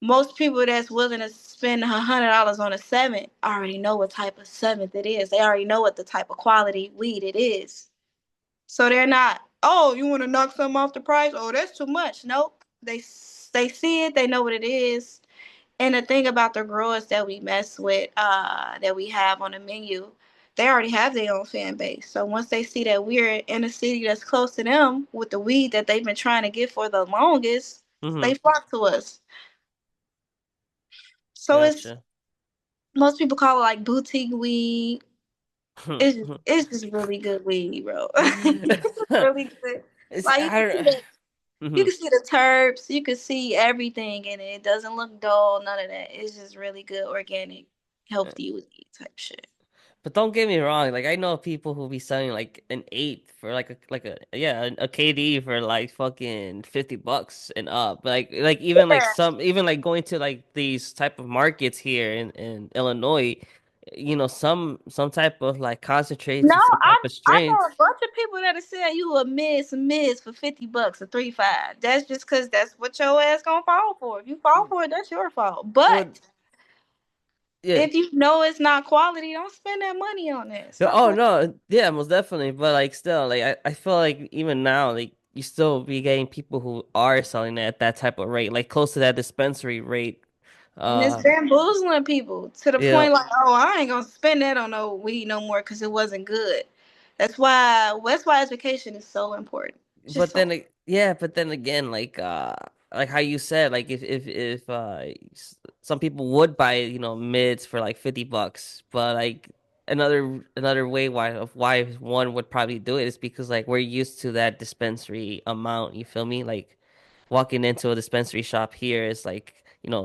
Most people that's willing to spend $100 on a seventh already know what type of seventh it is. They already know what the type of quality weed it is. So they're not, oh, you want to knock something off the price? Oh, that's too much. Nope. They see it. They know what it is. And the thing about the growers that we mess with, that we have on the menu, they already have their own fan base. So once they see that we're in a city that's close to them with the weed that they've been trying to get for the longest, they Mm-hmm. flock to us. So it's Gotcha. most people call it like boutique weed. It's just really good weed, bro. It's just really good. It's Like I. you Mhm. can see the terps, you can see everything in it. It doesn't look dull, none of that. It's just really good, organic, healthy weed type shit. But don't get me wrong, like I know people who be selling like an eight for like a yeah a KD for like fucking $50 and up. Like even like Yeah. some even like going to like these type of markets here in Illinois, some type of like concentrates No, and some I type of I know strains. a bunch of people that'll sell you a mids for $50, a 3.5. That's just cause that's what your ass gonna fall for. If you fall for it, that's your fault. Well, But yeah. if you know it's not quality, don't spend that money on it. Yeah, Stop oh playing. no, yeah, most definitely. But like still, like I feel like even now, like you still be getting people who are selling it at that type of rate, like close to that dispensary rate. And it's Uh, bamboozling people to the yeah, point like, oh, I ain't gonna spend that on no weed no more because it wasn't good. That's why education is so important. It's just but so yeah, but then again, like how you said, like some people would buy, mids for like $50, but like another way why one would probably do it is because like we're used to that dispensary amount. You feel me? Like walking into a dispensary shop here is like,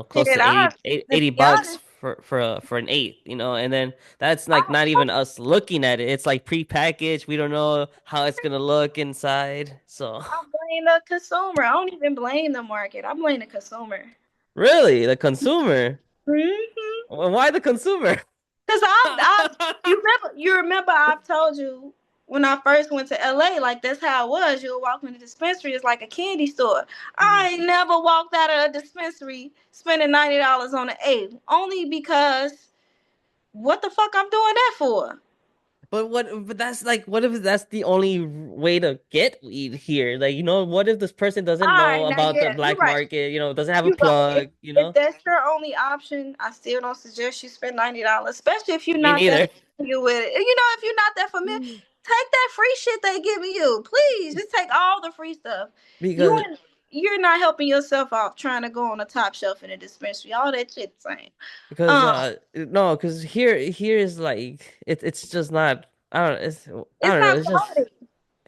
close shit. to I to eighty be bucks honest, for an eight, and then that's like I not even us looking at it. It's like pre-packaged. We don't know how it's gonna look inside. So I blame the consumer. I don't even blame the market. I blame the consumer. really, the consumer. Hmm. Why the consumer? Cause you remember I've told you when I first went to LA, like that's how it was. You'll walk in the dispensary, it's like a candy store. I ain't never walked out of a dispensary spending $90 on an A, only because what the fuck I'm doing that for? But what? But that's like, what if that's the only way to get weed here? Like, what if this person All doesn't know right, now about the yeah, you're black right. market? Doesn't have a You're right. If plug. if that's your only option, I still don't suggest you spend $90, especially if you're Me not that neither. familiar with it. If you're not that familiar, take that free shit they giving you. Please, just take all the free stuff. You Because ain't, you're not helping yourself off trying to go on the top shelf in a dispensary. All that shit same. Because Um, no, because here is like it's just not. I it's don't know. not It's just quality.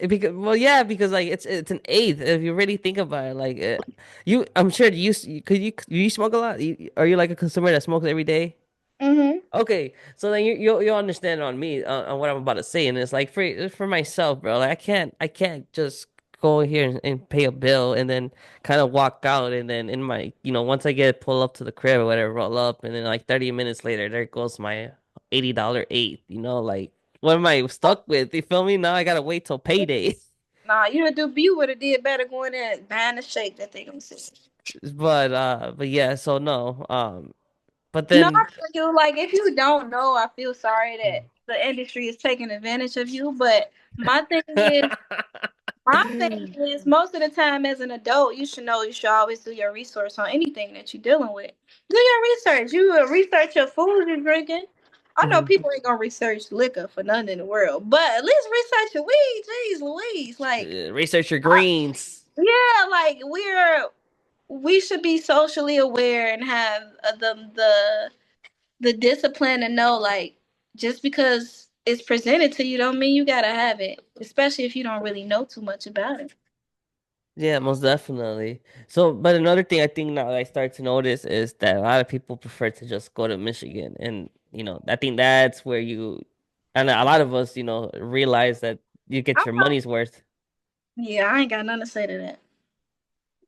because, well, yeah, because like it's an eighth. If you really think about it, like I'm sure could you smoke a lot? Are you like a consumer that smokes every day? Mm-hmm. Okay, so then you'll understand on me, on what I'm about to say, and it's like for myself, bro. Like I can't just go here and pay a bill and then kind of walk out, and then in my, once I get pull up to the crib or whatever, roll up, and then like 30 minutes later, there goes my $80 eighth. Like what am I stuck with? You feel me? Now I gotta wait till payday. Nah, you would have did better going there and buying a shake that they gonna sell. But yeah, so no, but No, then. I feel you. Like, if you don't know, I feel sorry that the industry is taking advantage of you. But my thing is, My thing is, most of the time as an adult, you should know you should always do your research on anything that you're dealing with. Do your research. You will research your food you're drinking. I know Mhm. people ain't gonna research liquor for nothing in the world, but at least research your weed. Jeez Louise. Like, Research your greens. yeah, like we should be socially aware and have the discipline to know, like, just because it's presented to you don't mean you gotta have it, especially if you don't really know too much about it. Yeah, most definitely. So, but another thing I think now that I start to notice is that a lot of people prefer to just go to Michigan, and I think that's where and a lot of us, realize that you get your money's worth. Yeah, I ain't got nothing to say to that.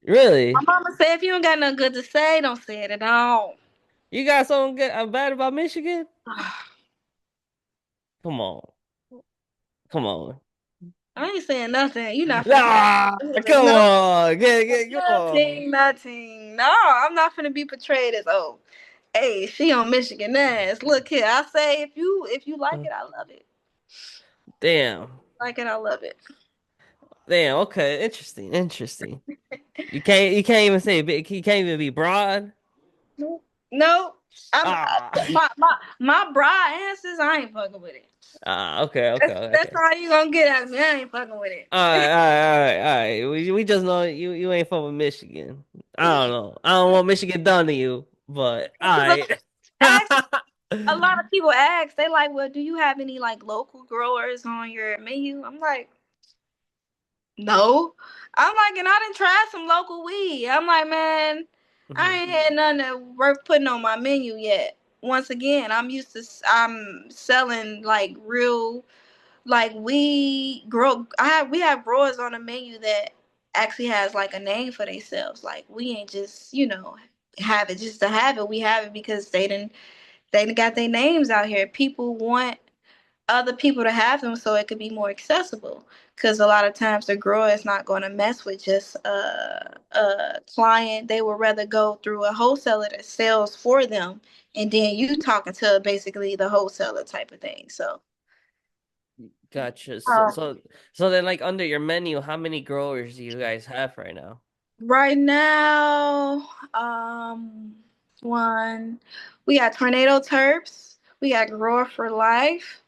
My Really? mama said if you don't got nothing good to say, don't say it at all. You got something good, bad about Michigan? Come on, come on. I ain't saying nothing. You not finna be Ah, come no on, come on. nothing. No, I'm not finna be portrayed as, oh, hey, she on Michigan ass. Look here, I say if you like Uh, it, I love it. Damn, Like it, I love it. damn. Okay, interesting, interesting. You can't even say you can't even be broad. No, Ah, my bra answers. I ain't fucking with it. okay, okay, That's okay. all you gonna get out of me. I ain't fucking with it. All right, all right, all right, all right. We just know you ain't from Michigan. I don't know. I don't want Michigan done to you, but all right. Ask a lot of people ask. They like, well, do you have any like local growers on your menu? I'm like, no. I'm like, and I done tried some local weed. I'm like, man, I Mhm. ain't had nothing that worth putting on my menu yet. Once again, I'm selling like real, like, we have growers on the menu that actually has like a name for themselves. Like, we ain't just, have it just to have it. We have it because they done got their names out here. People want other people to have them so it could be more accessible. Because a lot of times the grower is not going to mess with just a client. They would rather go through a wholesaler that sells for them, and then you talking to basically the wholesaler type of thing. So, Gotcha. So, um, so, so then, like under your menu, how many growers do you guys have right now? right now, um, one, we got Tornado Terps, we got Grower for Life,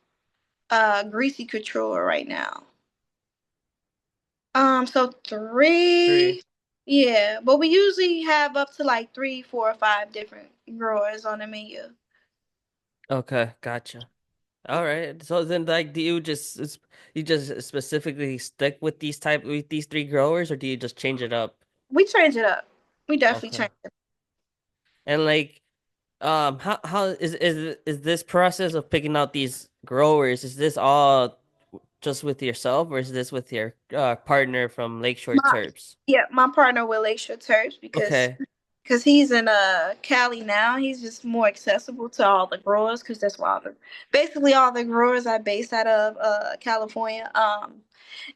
Greasy Couture right now. So Three. three, yeah, but we usually have up to like three, 4, or 5 different growers on the menu. Okay, gotcha. All right. So then, like, do you just specifically stick with these three growers, or do you just change it up? We change it up. We definitely Okay. change it. And like, how is this process of picking out these growers? Is this all just with yourself, or is this with your partner from Lakeshore My Terps? Yeah, my partner with LakeShore Terps Okay. because he's in Cali now. He's just more accessible to all the growers because that's why basically all the growers are based out of California.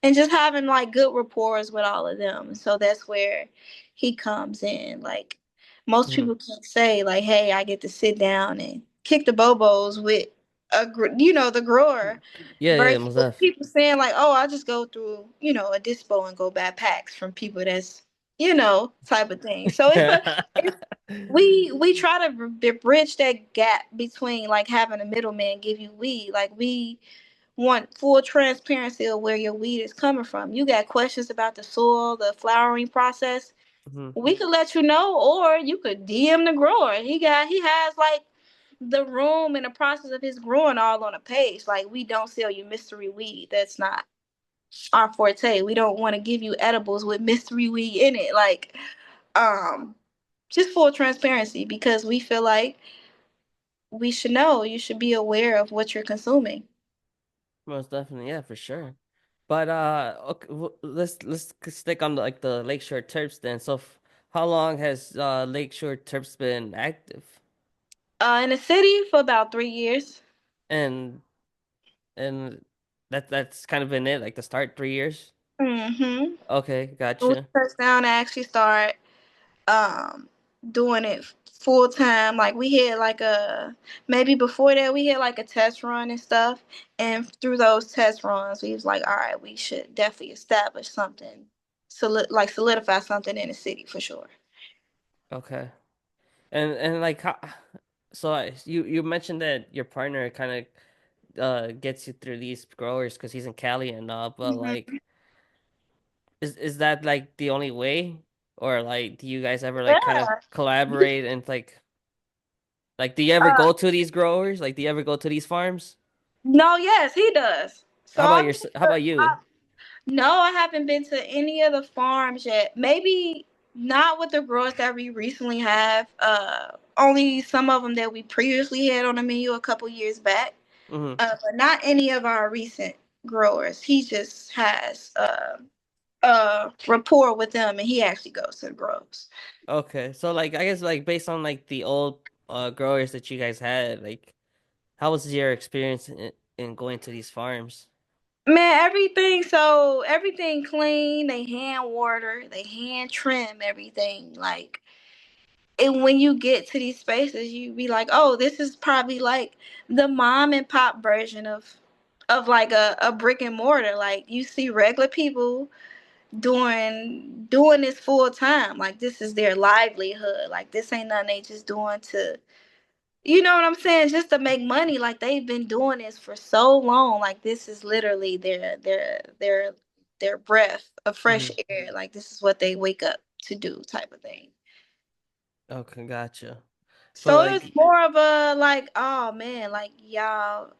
And just having like good rapport with all of them. So that's where he comes in. Like, most Mhm. people can't say like, "Hey, I get to sit down and kick the bobos with the grower." Yeah, yeah, Versus most def. people saying like, "Oh, I just go through a dispo and go buy packs from people that's type of thing." So it's we try to bridge that gap between like having a middleman give you weed. Like, we want full transparency of where your weed is coming from. You got questions about the soil, the flowering process, Mhm. we could let you know, or you could DM the grower. He has like the room and the process of his growing all on a page. Like, we don't sell you mystery weed. That's not our forte. We don't want to give you edibles with mystery weed in it. Like, um, just full transparency because we feel like we should know. You should be aware of what you're consuming. Most definitely, yeah, for sure. But okay, let's stick on like the Lakeshore Terps then. So, how long has Lakeshore Terps been active? In the city for about 3 years. And and that's kind of been it, like the start 3 years. Mm-hmm. Okay, It was gotcha. the first down to actually start um doing it full time. Like we had like a maybe before that we had like a test run and stuff. And through those test runs, we was like, all right, we should definitely establish something, like solidify something in the city for sure. Okay. And like how, so you mentioned that your partner kind of gets you through these growers because he's in Cali and all, but Hmm. like is that like the only way, or like do you guys ever like kind of Yeah. collaborate and like do you ever Uh, go to these growers? Like do you ever go to these farms? no, yes, he does. So I've been How about you? no, I haven't been to any of the farms yet. Maybe not with the growers that we recently have. Only some of them that we previously had on the menu a couple years back. Hmm. But not any of our recent growers. He just has rapport with them, and he actually goes to the groves. Okay. So like I guess like based on like the old growers that you guys had, like how was your experience in going to these farms? Man, everything. So everything clean. They hand water. They hand trim everything. Like, and when you get to these spaces, you be like, oh, this is probably like the mom and pop version of like a brick and mortar. Like you see regular people doing this full time. Like this is their livelihood. Like this ain't nothing they just doing to, you know what I'm saying, just to make money. Like they've been doing this for so long. Like this is literally their breath of fresh Hmm. air. Like this is what they wake up to do, type of thing. Okay, gotcha. But So it's like, more of a like, oh man, like y'all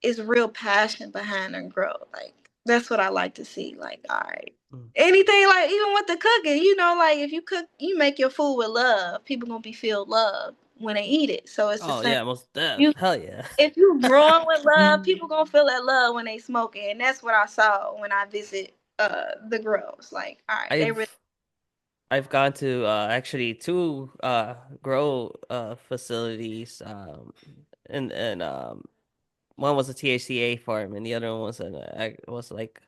is real passion behind their growth. Like that's what I like to see. Like, all right. mm, Anything like even with the cooking, you know, like if you cook, you make your food with love, people gonna be feel love when they eat it. So it's the oh same. yeah, most def, You hell yeah. if you growing with love, people gonna feel that love when they smoke it. And that's what I saw when I visit the grows. Like, all right, they really I've I've gone to actually two grow facilities and one was a THCA farm and the other one was was like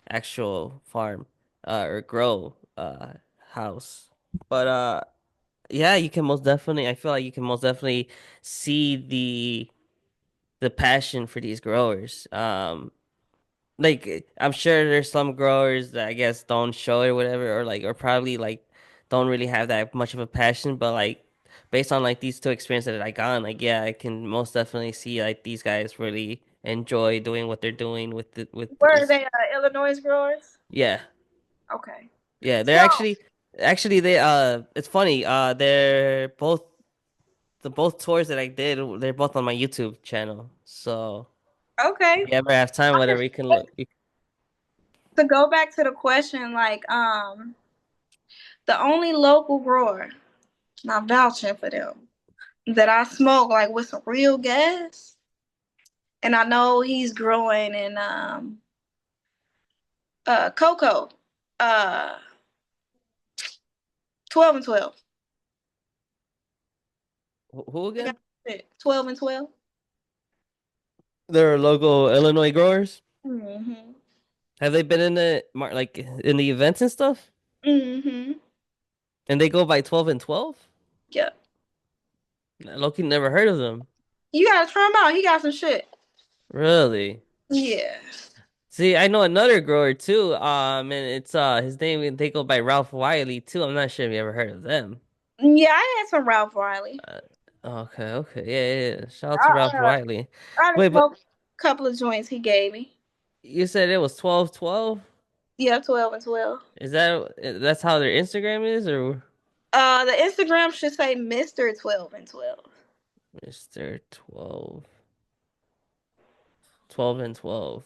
actual farm or grow house. But yeah, you can most definitely I feel like you can most definitely see the passion for these growers. Like I'm sure there's some growers that I guess don't show it or whatever, or like or probably like don't really have that much of a passion, but like based on like these two experiences that I got, like yeah, I can most definitely see like these guys really enjoy doing what they're doing with where are these. they Illinois growers? Yeah, Okay. yeah, they're So actually they it's funny they're both the both tours that I did they're both on my YouTube channel, so if okay. you ever have time, whatever, you can look. To go back to the question, like the only local grower, not vouching for them, that I smoke like with some real gas, and I know he's growing in cocoa, 12 and 12. Who I got again? it. 12 and 12. They're local Illinois growers. Mm-hmm. Have they been in the like in the events and stuff? Mm-hmm. And they go by 12 and 12? Yep. Loki never heard of them. You gotta try him out. He got some shit. Really? Yeah. See, I know another grower too. And it's his name they go by Ralph Wiley too. I'm not sure if you ever heard of them. Yeah, I had some Ralph Riley. Uh, okay. Yeah. Shout out to I, Ralph Wiley. I done Wait, but smoked a couple of joints he gave me. you said it was 12-12? Yeah, 12 and 12. Is that's how their Instagram is or The Instagram should say Mr. 12 and 12. Mr. 12 and 12?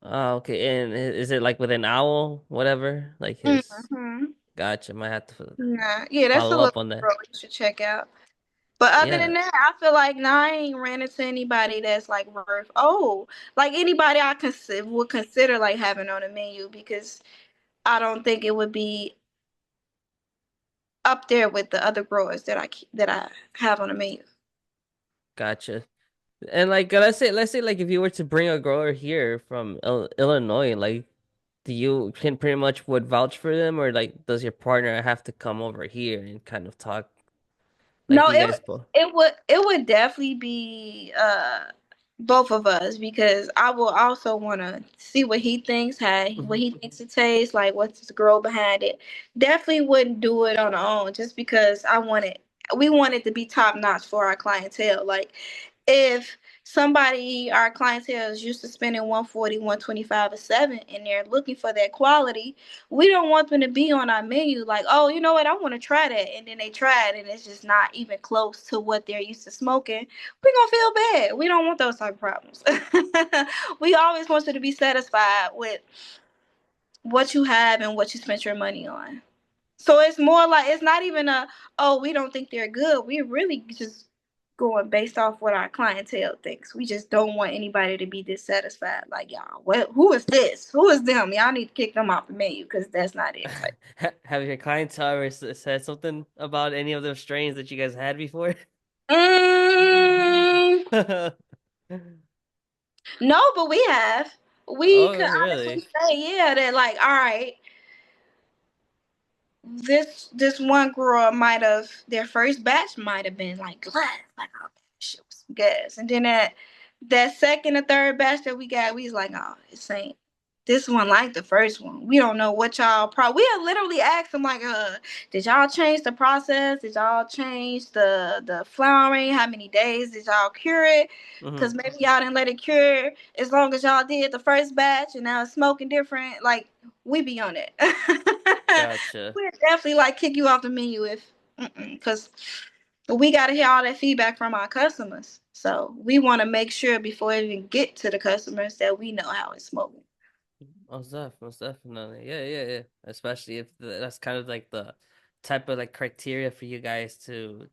Oh, okay. And is it like with an owl, whatever? Like his. Mm-hmm. Gotcha. Might have to Nah, yeah, that's a follow little up on that. bro you should check out. But other Yeah, than that, I feel like nah, I ain't ran into anybody that's like worth like anybody I would consider like having on the menu, because I don't think it would be up there with the other growers that I have on the menu. gotcha. And like, let's say like if you were to bring a grower here from Illinois, like, do you can pretty much would vouch for them, or like does your partner have to come over here and kind of talk like No, you guys both? it would definitely be both of us because I will also want to see what he thinks, what Mhm. he thinks it tastes like, what's the girl behind it. Definitely wouldn't do it on our own just because we want it to be top notch for our clientele. Like if our clientele is used to spending 140, 125 a seven and they're looking for that quality, we don't want them to be on our menu like, oh, you know what, I want to try that, and then they try it and it's just not even close to what they're used to smoking. We're gonna feel bad. We don't want those type of problems. We always want you to be satisfied with what you have and what you spent your money on. So it's more like it's not even oh, we don't think they're good. We're really just going based off what our clientele thinks. We just don't want anybody to be dissatisfied. Like, y'all, who is this? Who is them? Y'all need to kick them off the menu because that's not it. Like, Have your clientele ever said something about any of those strains that you guys had before? mm, no, but we have. We Oh, could honestly really? say, yeah, that like, all right, this one girl might have their first batch might have been like glass, like oh shit was some gas, and then that second or third batch that we got, we was like, oh, it's ain't this one like the first one. We don't know what y'all we had literally asked them like, did y'all change the process? Did y'all change the flowering? How many days did y'all cure it? Hmm. Because maybe y'all didn't let it cure as long as y'all did the first batch, and now it's smoking different. Like we be on it. Gotcha. We'd definitely like kick you off the menu if because we got to hear all that feedback from our customers. So we want to make sure before we even get to the customers that we know how it's smoking. Most definitely. Yeah, yeah, yeah. Especially if that's kind of like the type of like criteria for you guys to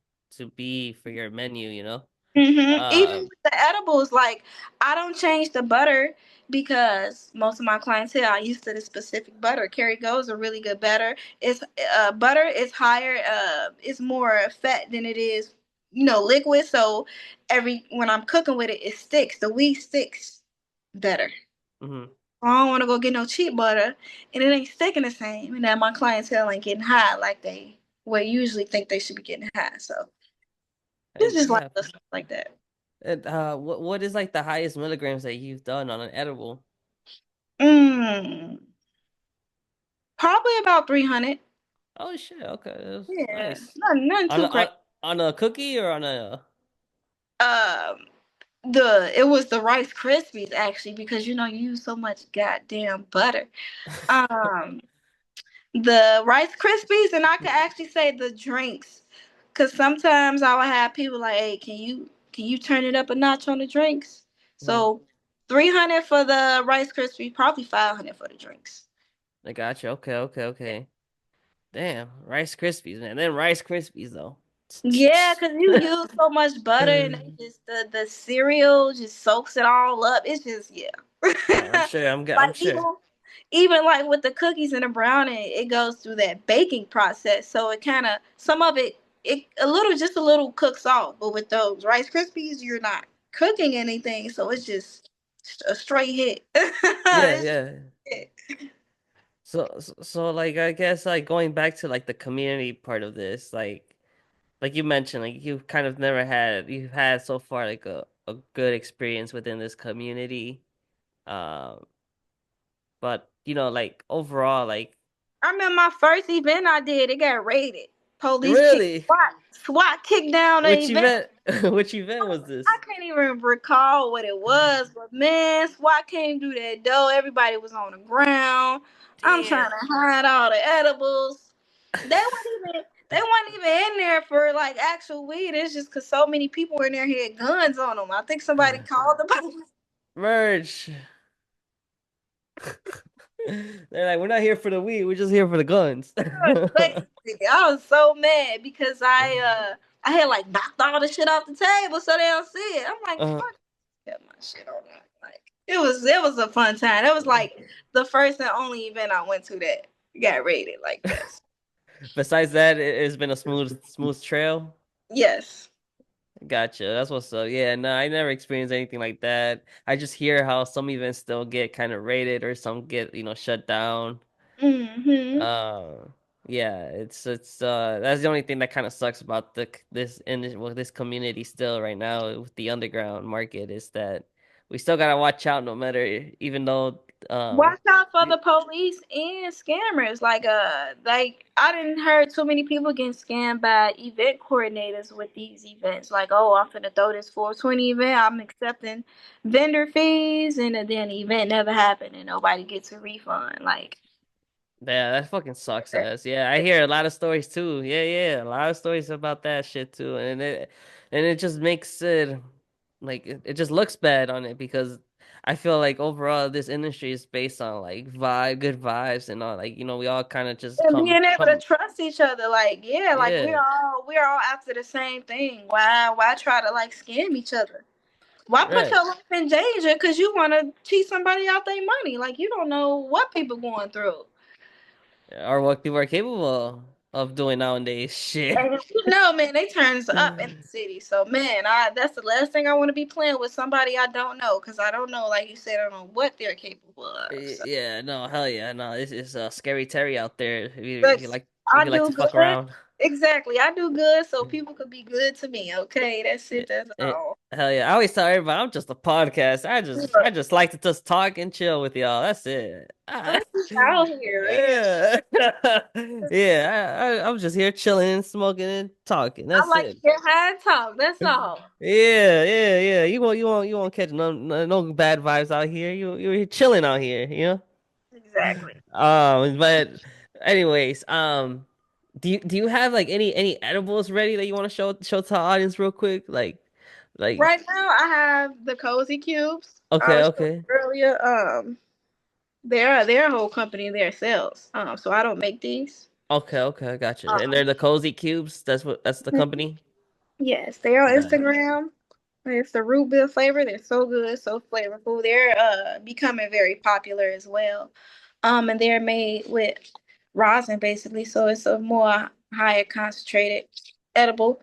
be for your menu, you know? Even Uh, with the edibles, like I don't change the butter because most of my clientele are used to the specific butter. Kerrygold is a really good butter. It's butter is higher, it's more fat than it is, liquid. So every when I'm cooking with it, it sticks. The weed sticks better. mhm. I don't want to go get no cheap butter, and it ain't sticking the same. And then my clientele ain't getting high like they would usually think they should be getting high. So it's And just like yeah. stuff like that. And what is like the highest milligrams that you've done on an edible? Mm, probably about 300. Oh shit, okay. That's Yeah, nice. nothing On a, too crazy. on a cookie or on a Um, it was the Rice Krispies actually because you use so much goddamn butter. Um, the Rice Krispies, and I could actually say the drinks, because sometimes I will have people like, "Hey, can you turn it up a notch on the drinks?" Mhm. So 300 for the Rice Krispies, probably 500 for the drinks. I got you. Okay, okay, okay. Damn, Rice Krispies, man. Then Rice Krispies though. Yeah, because you use so much butter and they just the cereal just soaks it all up. It's just yeah. I'm sure. I'm Like sure. even like with the cookies and the brownie, it goes through that baking process. So it kind of some of it just a little cooks off. But with those Rice Krispies, you're not cooking anything, so it's just a straight hit. Yeah, It's just yeah. hit. So like I guess like going back to like the community part of this, like you mentioned, like you've had so far like a good experience within this community. Um, but like overall, like I remember my first event I did. It got raided. Police kicked really, SWAT kicked down the which event. event which event was I this? can't even recall what it was, but man, SWAT came through that door. Everybody was on the ground. I'm trying Damn. to hide all the edibles. They weren't even in there for like actual weed. It's just because so many people in there had guns on them. I think somebody called the police. Merch. They're like, we're not here for the weed, we're just here for the guns. Basically, I was so mad because I had like knocked all the shit off the table so they don't see it. I'm like, uh, fuck, get my shit on that. Like it was a fun time. It was like the first and only event I went to that got rated like that. Besides that, it's been a smooth trail. Yes. Gotcha. That's what's up. Yeah, no, I never experienced anything like that. I just hear how some events still get kind of rated or some get, shut down. Hmm. Uh, yeah, it's that's the only thing that kind of sucks about this community still right now with the underground market is that we still gotta watch out no matter even though Watch out for y- the police and scammers. Like I didn't heard too many people getting scammed by event coordinators with these events. Like, oh, I'm finna throw this 420 event. I'm accepting vendor fees, and then the event never happened, and nobody gets a refund. Like, yeah, that fucking sucks ass. Yeah, I hear a lot of stories too. Yeah, yeah, a lot of stories about that shit too, and it just makes it like it just looks bad on it because I feel like overall this industry is based on like good vibes and all like we all kind of just and come being able to come trust each other. Like, yeah, like yeah, we're all after the same thing. Why try to like scam each other? Why put right. your life in danger because you want to cheat somebody out their money? Like, you don't know what people going through. Or what people are capable of doing nowadays. Shit. And you know, man, they turns up in the city. So, man, I that's the last thing I want to be playing with somebody I don't know because I don't know, like you said, I don't know what they're capable of. So, Yeah, no, hell yeah, no, it's scary Terry out there. but If I you like do to fuck good. around. Exactly, I do good, so people could be good to me. Okay, that's Eh, it. That's all. Hell yeah. I always tell everybody I'm just a podcast. I Look, just like to just talk and chill with y'all. That's it. I'm just out here. Yeah, Yeah. Yeah, I'm just here chilling and smoking and talking. I That's like to it. get high and talk. That's all. Yeah, yeah, yeah. You won't catch no bad vibes out here. You're chilling out here, you Exactly. but anyways, do you have like any edibles ready that you want to show to the audience real quick? Like Right now, I have the cozy cubes. I okay, was showing okay. you earlier. They're a whole company themselves. So I don't make these. Okay, okay, gotcha. And Um, they're the cozy cubes. That's the company. yes, they're on Got it. Instagram. It's the root beer flavor. They're so good, so flavorful. They're becoming very popular as well. And they're made with rosin basically, so it's a more higher concentrated edible.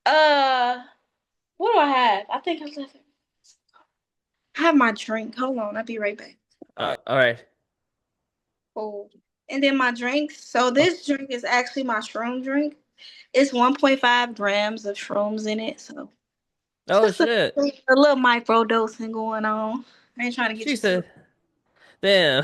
Uh, what do I have? I think I left it. I have my drink. Hold on, I'll be right back. All right. Oh, and then my drinks. So Oh, this drink is actually my shroom drink. It's 1.5 grams of shrooms in it, so oh just shit. a little micro dosing going on. I ain't trying to get She you too. said, "Damn."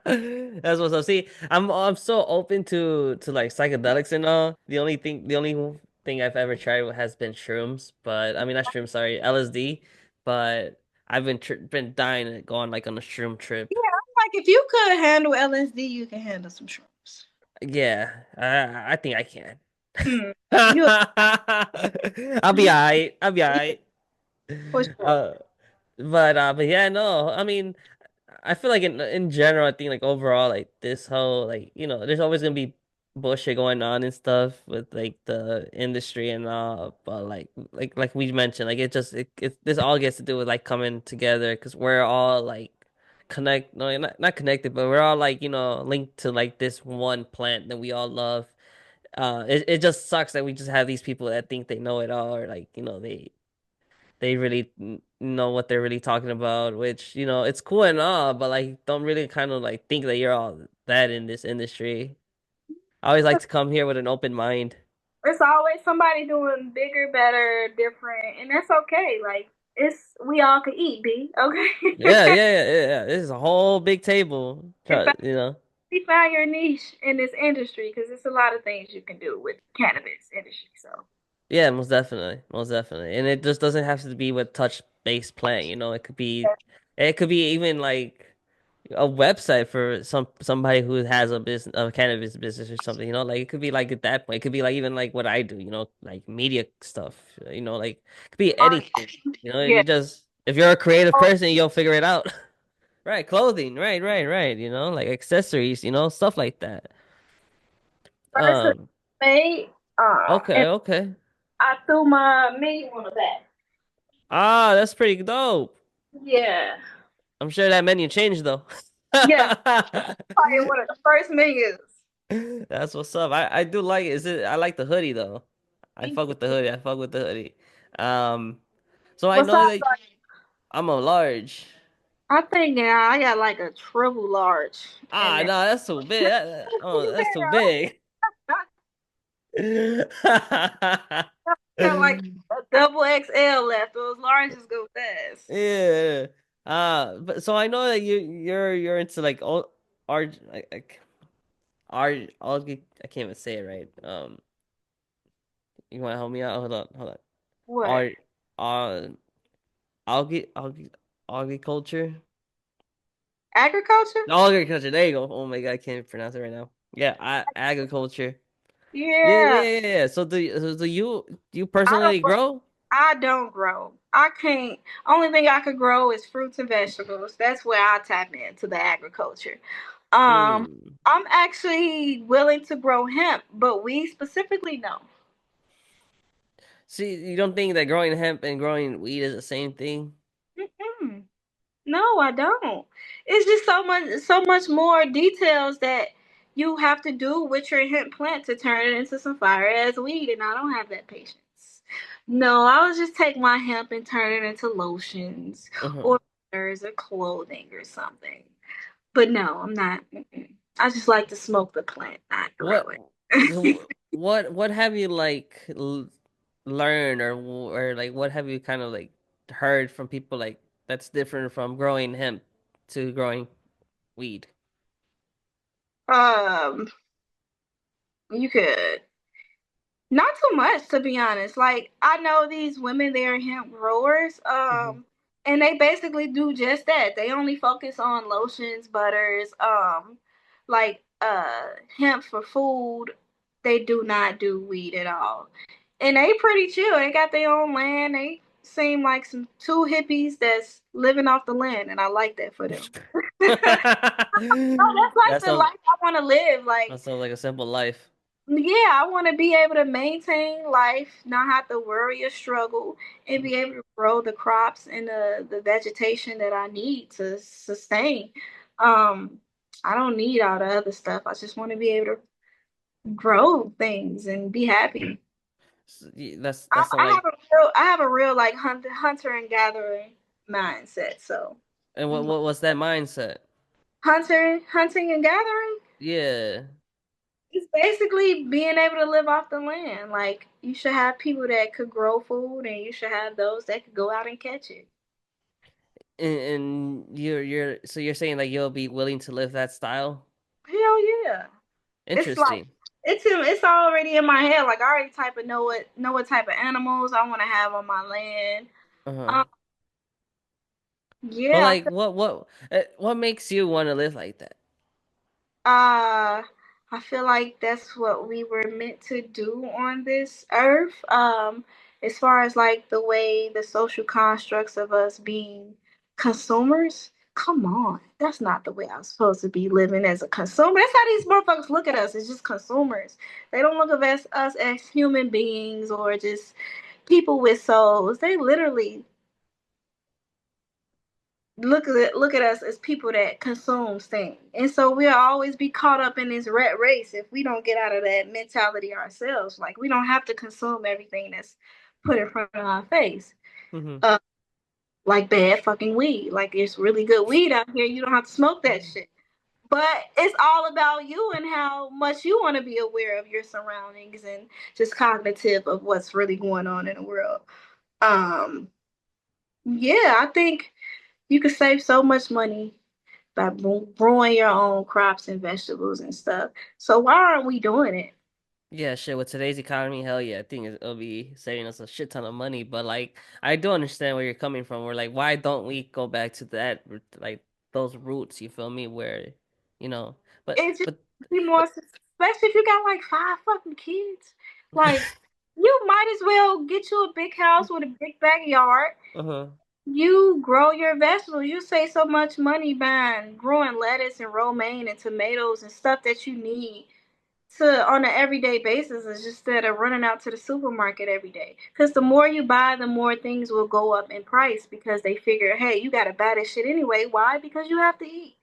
That's what's up. See, I'm so open to like psychedelics and all. The only thing I've ever tried has been shrooms, but I mean not shrooms, sorry, LSD. But I've been dying to go on like on a shroom Yeah, trip. I'm like if you could handle LSD, you can handle some shrooms. Yeah, I think I can. Hmm. You I'll be alright. I'll be alright. for sure. Uh, but yeah, no. I mean, I feel like in general, I think like overall, like this whole like there's always gonna be bullshit going on and stuff with like the industry and all. But like we mentioned, like it this all gets to do with like coming together because we're all like no, not connected, but we're all like linked to like this one plant that we all love. It just sucks that we just have these people that think they know it all or like they really know what they're really talking about, which, it's cool and all, but like don't really kind of like think that you're all that in this industry. I always like to come here with an open mind. It's always somebody doing bigger, better, different, and that's okay. Like it's we all can eat, B. Yeah, Okay. yeah, yeah, yeah. Yeah. This is a whole big table. And Try, you know. find your niche in this industry because there's a lot of things you can do with cannabis industry. So Yeah, most definitely. Most definitely. And it just doesn't have to be with touch-based playing, it could be even like a website for somebody who has a cannabis business or something, like it could be like at that point. It could be like even like what I do, like media stuff, like it could be art, anything. yeah. If you're a creative person, you'll figure it out. Right, clothing, right, right, right, like accessories, stuff like that. Person Um, made, okay, and okay. I threw my menu on the back. Ah, that's pretty dope. Yeah, I'm sure that menu changed though. yeah. Probably one of the first menus. That's what's up. I do like it. I like the hoodie though. I fuck with the hoodie. I fuck with the hoodie. Um, so I What know size that are you? I'm a large. I think I got like a triple large in Ah, there. no, that's too big. Oh, that's too big. I got like a double XL left. Those larges go fast. Yeah. But so I know that you're into like all art like art I can't even say it right. You want to help me out? Hold on. What? Art, uh, algae culture. Agriculture? Agriculture. There you go. Oh my God, I can't pronounce it right now. Yeah, agriculture. Yeah, Yeah. yeah, yeah, yeah. So do you I don't personally grow? I don't grow. I can't. Only thing I could grow is fruits and vegetables. That's where I tap into the agriculture. Um, Mm. I'm actually willing to grow hemp, but we specifically no. See, you don't think that growing hemp and growing weed is the same thing? Mm-mm. No, I don't. It's just so much more details that you have to do with your hemp plant to turn it into some fire ass weed, and I don't have that patience. No, I would just take my hemp and turn it into lotions Uh-huh. or butters or clothing or something. But no, I'm not. Mm-mm. I just like to smoke the plant, not grow What it. what have you like learned or like what have you kind of like heard from people like that's different from growing hemp to growing weed? um, you could. Not too much, to be honest. Like I know these women, they're hemp growers, Hmm. and they basically do just that. They only focus on lotions, butters, like hemp for food. They do not do weed at all, and they pretty chill. They got their own land. They seem like some two hippies that's living off the land, and I like that for them. Oh, that's like That the sounds life I want to live. that Like sounds like a simple life. yeah, I want to be able to maintain life, not have to worry or struggle, and be able to grow the crops and the vegetation that I need to sustain. Um, I don't need all the other stuff. I just want to be able to grow things and be happy. That's not like I have a real like hunter and gathering mindset. So and I'm what's that mindset? hunting and gathering. Yeah. It's basically being able to live off the land. Like you should have people that could grow food, and you should have those that could go out and catch it. And you're so you're saying like you'll be willing to live that style? Hell yeah! It's like Interesting. it's already in my head. Like I already type of know what type of animals I want to have on my land. Uh-huh. Um, But yeah, like what makes you want to live like that? I feel like that's what we were meant to do on this earth. As far as like the way the social constructs of us being consumers, come on, that's not the way I'm supposed to be living as a consumer. That's how these motherfuckers look at us. It's just consumers. They don't look at us as human beings or just people with souls. They literally look at us as people that consume things, and so we'll always be caught up in this rat race if we don't get out of that mentality ourselves. Like we don't have to consume everything that's put in front of our face, Hmm. uh, like bad fucking weed. Like it's really good weed out here. You don't have to smoke that shit. But it's all about you and how much you want to be aware of your surroundings and just cognitive of what's really going on in the world. Um, yeah, I think you could save so much money by growing your own crops and vegetables and stuff. So why aren't we doing it? Yeah, shit, with today's economy, hell yeah, I think it'll be saving us a shit ton of money. But like, I do understand where you're coming from. We're like, why don't we go back to like those roots? You feel me? Where, you know, It's just but be more, but especially if you got like five fucking kids. Like you might as well get you a big house with a big backyard. uh-huh. You grow your vegetables. You save so much money buying growing lettuce and romaine and tomatoes and stuff that you need to on an everyday basis is just instead of running out to the supermarket every day. Because the more you buy, the more things will go up in price because they figure, hey, you got to buy this shit anyway. Why? Because you have to eat.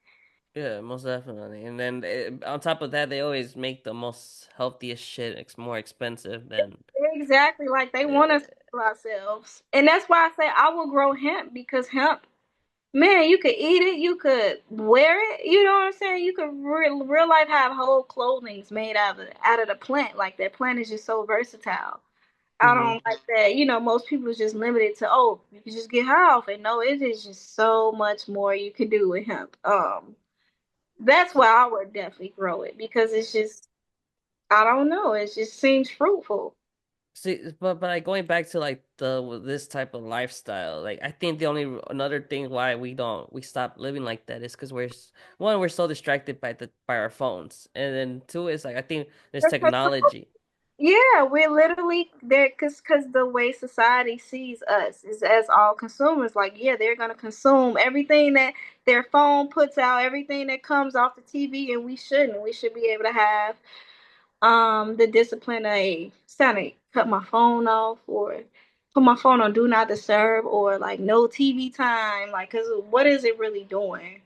Yeah, most definitely. And then on top of that, they always make the most healthiest shit more expensive than. Exactly, like they want us to kill ourselves. And that's why I say I will grow hemp because hemp, man, you could eat it, you could wear it. You know what I'm saying? You could real life have whole clothings made out of the plant. Like that plant is just so versatile. I Hmm. don't like that. You know, most people is just limited to you can just get high off it. No, it is just so much more you can do with hemp. That's why I would definitely grow it because it's just I don't know. It just seems fruitful. See, but like going back to like the this type of lifestyle, like I think the only another thing why we stop living like that is because one, we're so distracted by our phones, and then two is like I think there's technology. Yeah, we're literally there because the way society sees us is as all consumers. Like, yeah, they're gonna consume everything that their phone puts out, everything that comes off the TV, and we shouldn't. We should be able to have the discipline of hey, Santa, cut my phone off or put my phone on do not disturb or like no TV time. Like, cause what is it really doing?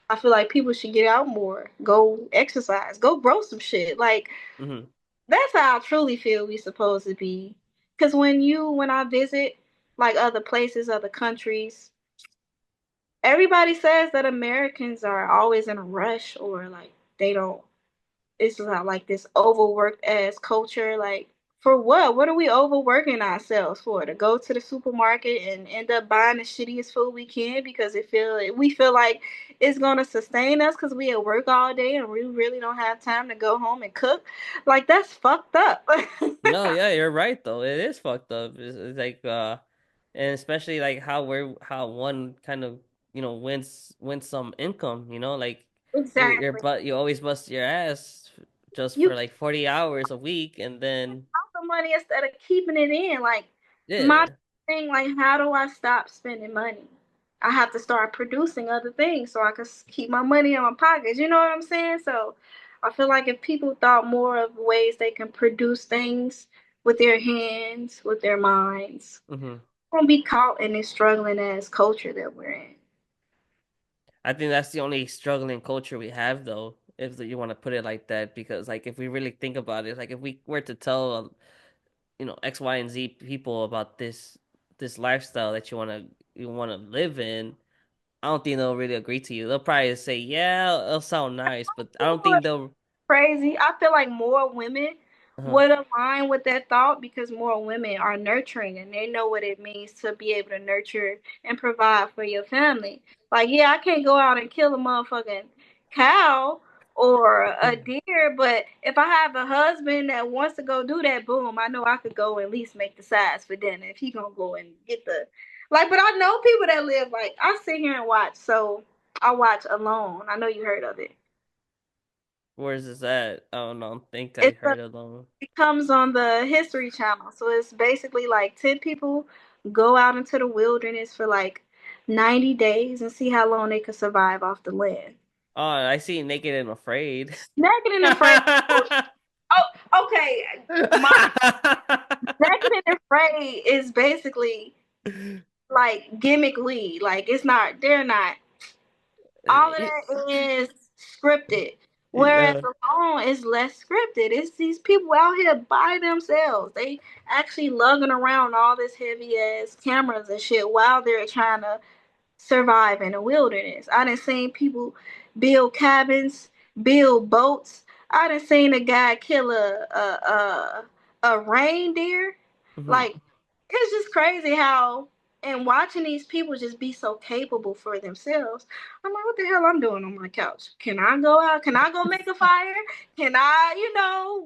I feel like people should get out more, go exercise, go grow some shit. Like Hmm. that's how I truly feel we supposed to be. Cause when I visit like other places, other countries, everybody says that Americans are always in a rush or like they don't it's not like this overworked ass culture. Like for what? What are we overworking ourselves for? To go to the supermarket and end up buying the shittiest food we can because we feel like it's gonna sustain us because we at work all day and we really don't have time to go home and cook. Like that's fucked up. No, yeah, you're right though. It is fucked up. It's like and especially like how one kind of wins some income. Like Exactly. you always bust your ass just You for like 40 hours a week, and then out the money instead of keeping it in. Like my yeah. thing, like how do I stop spending money? I have to start producing other things so I can keep my money in my pockets. You know what I'm saying? So I feel like if people thought more of ways they can produce things with their hands, with their minds, Hmm. won't be caught in this struggling ass culture that we're in. I think that's the only struggling culture we have, though, if you want to put it like that. Because, like, if we really think about it, like, if we were to tell, X, Y, and Z people about this lifestyle that you wanna live in, I don't think they'll really agree to you. They'll probably say, "Yeah, it'll sound nice," but I don't think they'll. Crazy. I feel like more women Uh-huh. would align with that thought because more women are nurturing and they know what it means to be able to nurture and provide for your family. Like, yeah, I can't go out and kill a motherfucking cow or a deer, but if I have a husband that wants to go do that, boom, I know I could go and at least make the sides for dinner if he gonna go and get the like. But I know people that live like I sit here and watch. So I watch Alone. I know you heard of it. Where's this at? I don't think I It's a heard of them. It comes on the History Channel. So it's basically like 10 people go out into the wilderness for like 90 days and see how long they could survive off the land. Oh, I see Naked and Afraid. Naked and Afraid. Oh, okay. My Naked and Afraid is basically like gimmick lead. Like they're not all of that is scripted. Whereas Yeah. Alone is less scripted. It's these people out here by themselves. They actually lugging around all this heavy ass cameras and shit while they're trying to survive in the wilderness. I done seen people build cabins, build boats. I done seen a guy kill a reindeer. Hmm. Like it's just crazy how and watching these people just be so capable for themselves. I'm like, what the hell I'm doing on my couch? Can I go out? Can I go make a fire? Can I,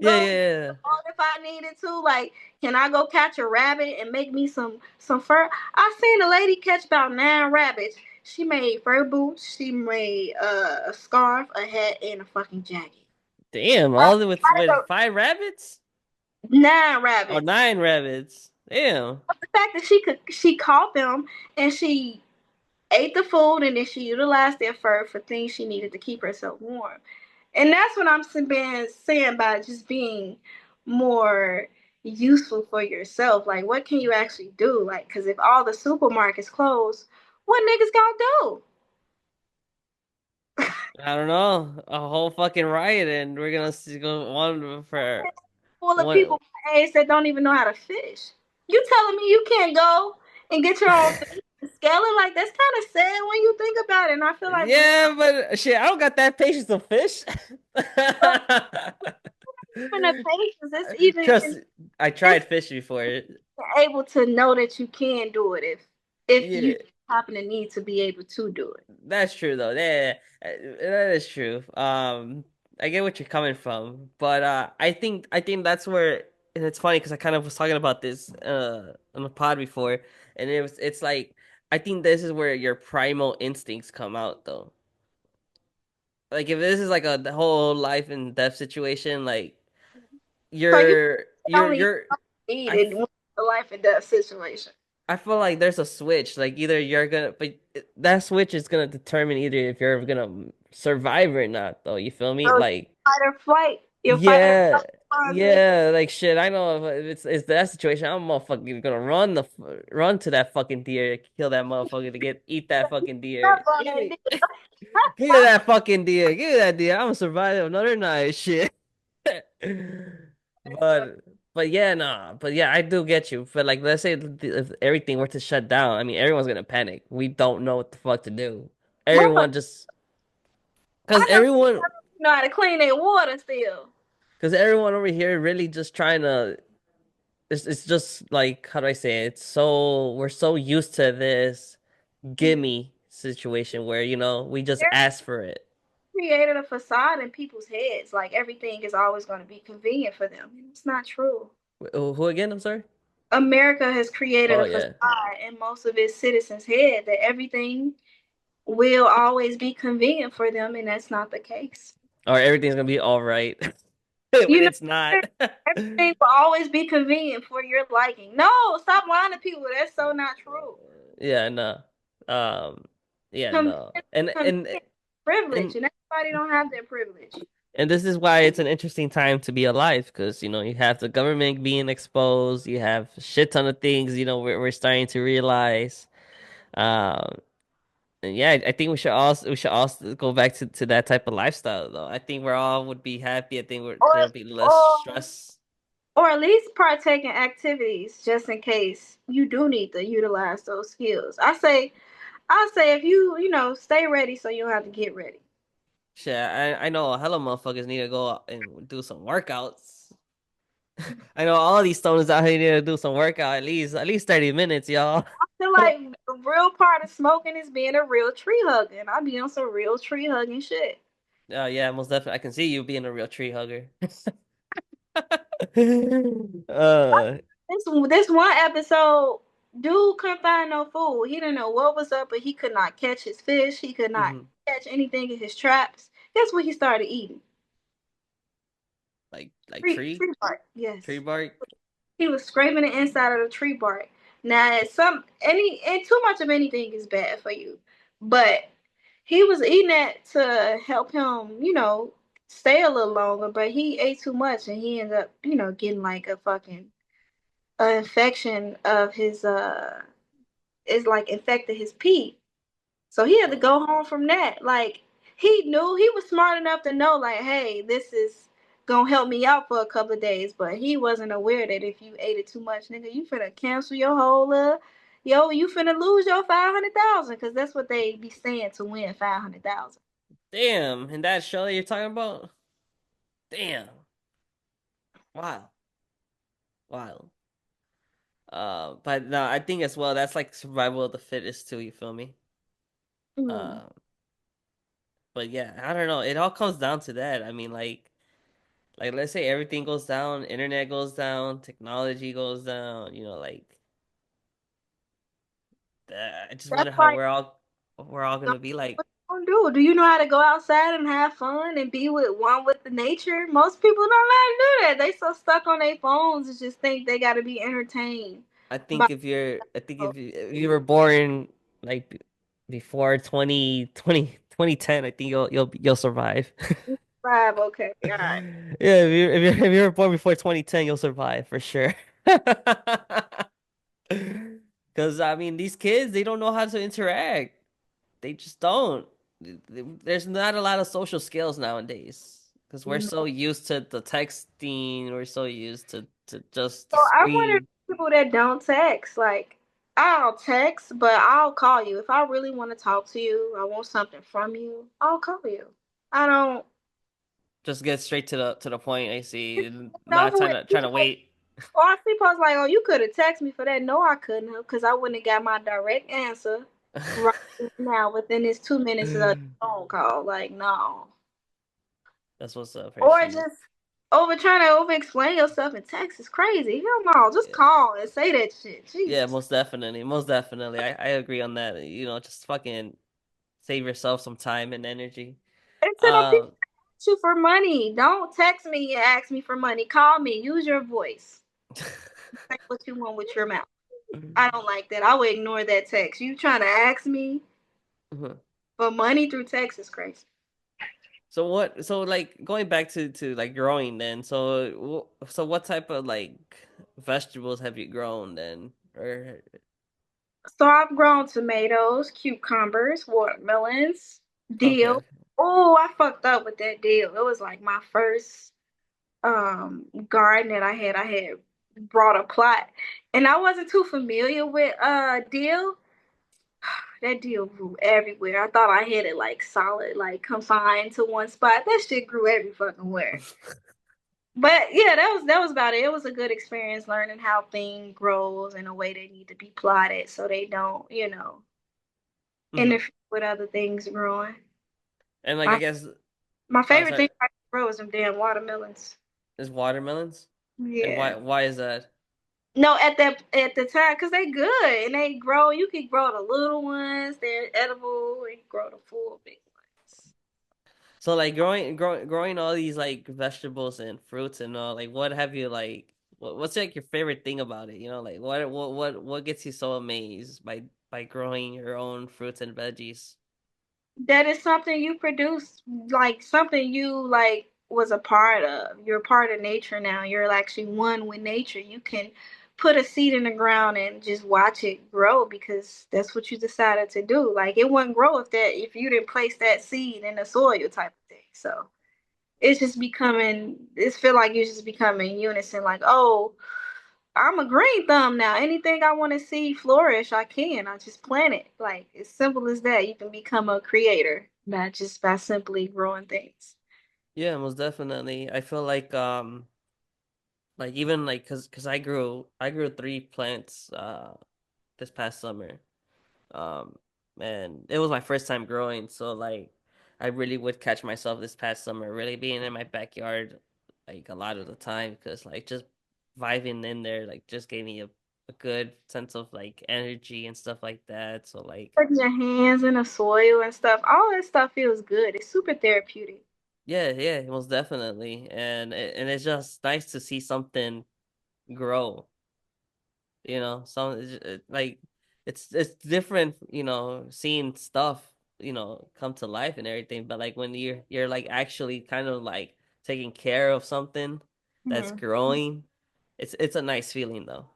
Yeah, go yeah, if I needed to? Like, can I go catch a rabbit and make me some fur? I seen a lady catch about 9 rabbits. She made fur boots. She made a scarf, a hat, and a fucking jacket. damn, I, all with I 5 rabbits? 9 rabbits. 9 rabbits. Damn. The fact that she caught them and she ate the food and then she utilized their fur for things she needed to keep herself warm. And that's what I'm saying by just being more useful for yourself. Like, what can you actually do? Like, because if all the supermarkets close, what niggas gonna do? I don't know, a whole fucking riot, and we're gonna go one for Full of one. people my age that don't even know how to fish. You telling me you can't go and get your own fish and scale it? Like that's kind of sad when you think about it. And I feel like we're Yeah, but shit, I don't got that patience to fish. even the patience. It's even Trust, I tried it's fishing before. able to know that you can do it if you Yeah, happen to need to be able to do it. that's true though. Yeah, that is true. I get what you're coming from, but I think that's where, and it's funny because I kind of was talking about this on the pod before, and it's like I think this is where your primal instincts come out though. Like if this is like a the whole life and death situation, like So you only you're need I in a life and death situation. I feel like there's a switch. Like either you're gonna, but that switch is gonna determine either if you're gonna survive or not. Though you feel me? So Like fight or flight. Your fight or yeah, flight response is yeah. Like shit. I know if it's that situation, I'm motherfucking gonna run to that fucking deer, kill that motherfucker to get eat that fucking deer. up on it. Give me that fucking deer. Give me that deer. I'm gonna survive another night. Shit. That's funny. But but yeah, nah. But yeah, I do get you. But like, let's say if everything were to shut down, I mean, everyone's gonna panic. We don't know what the fuck to do. Motherfucker, Everyone just because I know everyone you know how to clean their water still. because everyone over here really just trying to. It's just like how do I say it? It's so we're so used to this gimme situation where we just They're ask for it. created a facade in people's heads, like everything is always going to be convenient for them. It's not true. Who again? I'm sorry. America has created Oh a yeah. facade in most of its citizens' head that everything will always be convenient for them, and that's not the case. Or everything's gonna be all right when You know, it's not. everything will always be convenient for your liking. No, stop lying to people. That's so not true. Yeah, no. Um, yeah, no. Convenience, And and convenience, privilege, and and everybody don't have that privilege. and this is why it's an interesting time to be alive because you have the government being exposed, you have a shit ton of things, we're starting to realize. Um, and yeah, I think we should also go back to that type of lifestyle though. I think we're all would be happy. I think Or there'll be less or stress. or at least partake in activities just in case you do need to utilize those skills. I say if you stay ready so you don't have to get ready. Shit, I know a hella motherfuckers need to go out and do some workouts. I know all these stoners out here need to do some workout at least 30 minutes, y'all. I feel like the real part of smoking is being a real tree hugger, and I be on some real tree hugging shit. Yeah, most definitely. I can see you being a real tree hugger. This one episode, dude couldn't find no food. He didn't know what was up, but he could not catch his fish. He could not mhm. catch anything in his traps. Guess what he started eating? Like Tree bark. tree Yes. bark. He was scraping the inside of the tree bark. Now, too much of anything is bad for you, but he was eating that to help him, stay a little longer. But he ate too much, and he ended up, getting like a fucking infection of his it's like infected his pee. So he had to Oh, go home from that. Like he knew he was smart enough to know, like, hey, this is gonna help me out for a couple of days. But he wasn't aware that if you ate it too much, nigga, you finna cancel your whole you finna lose your 500,000 because that's what they be saying to win 500,000. damn! And that show that you're talking about? Damn! Wow, wow. But no, I think as well that's like survival of the fittest too. You feel me? Mm. Um, but yeah, I don't know. It all comes down to that. I mean, like let's say everything goes down, internet goes down, technology goes down. I just That's wonder how why we're all gonna be like. what you gonna do? Do you know how to go outside and have fun and be with the nature? Most people don't know how to do that. They so stuck on their phones and just think they gotta be entertained by I think if you were born like before 2010, I think you'll survive. vibe. Okay, all right. Yeah, if you were born before 2010, you'll survive for sure. Because I mean, these kids they don't know how to interact. They just don't. there's not a lot of social skills nowadays because we're No. so used to the texting, we're so used to just the So I wonder if screen. people that don't text, like I'll text, but I'll call you. If I really want to talk to you, I want something from you, I'll call you. I don't Just get straight to the point. I see. Not know trying what to people wait. or I see posts like, oh, you could have texted me for that. No, I couldn't have, because I wouldn't have got my direct answer right now within this 2 minutes of the phone call. Like, no. That's what's up, Or Hershey. just trying to over explain yourself in text is crazy. Hell no, just Yeah, call and say that shit. yeah, Jesus. most definitely, most definitely. I agree on that. Just fucking save yourself some time and energy. And to the people Um, that ask you for money, don't text me and ask me for money. Call me. Use your voice. Say what you want with your mouth. I don't like that. I would ignore that text. You trying to ask me for money through text is crazy. so what? So like going back to like growing then. So what type of like vegetables have you grown then? Or So I've grown tomatoes, cucumbers, watermelons, okay. dill. Oh, I fucked up with that dill. It was like my first garden that I had. I had brought a plot and I wasn't too familiar with dill. That dill grew everywhere. I thought I had it like solid, like confined to one spot. That shit grew every fucking where. But yeah, that was about it. It was a good experience learning how things grows in a way they need to be plotted so they don't, hmm interfere with other things growing. And like I My guess my favorite sorry, thing I can grow is them damn watermelons. is watermelons? And Yeah. why is that? No, at the time, cause they good and they grow. You can grow the little ones; they're edible. And grow the full big ones. So like growing all these like vegetables and fruits and all, like what have you like what's like your favorite thing about it? Like what gets you so amazed by growing your own fruits and veggies? That is something you produce, like something you like was a part of. You're part of nature now. You're actually one with nature. You can put a seed in the ground and just watch it grow because that's what you decided to do. Like it wouldn't grow if you didn't place that seed in the soil type of thing. So it's just becoming it's feel like you're just becoming unison, like, oh, I'm a green thumb now. Anything I want to see flourish, I can. I just plant it. Like as simple as that. You can become a creator, not just by simply growing things. Yeah, most definitely. I feel like even like cuz I grew three plants this past summer. Um, and it was my first time growing, so like I really would catch myself this past summer really being in my backyard like a lot of the time because like just vibing in there like just gave me a good sense of like energy and stuff like that. So like Putting your hands in the soil and stuff, all that stuff feels good. It's super therapeutic. yeah, yeah, most definitely. And it's just nice to see something grow. Like it's different, seeing stuff, come to life and everything, but like when you're like actually kind of like taking care of something that's Mhm. growing, it's a nice feeling though.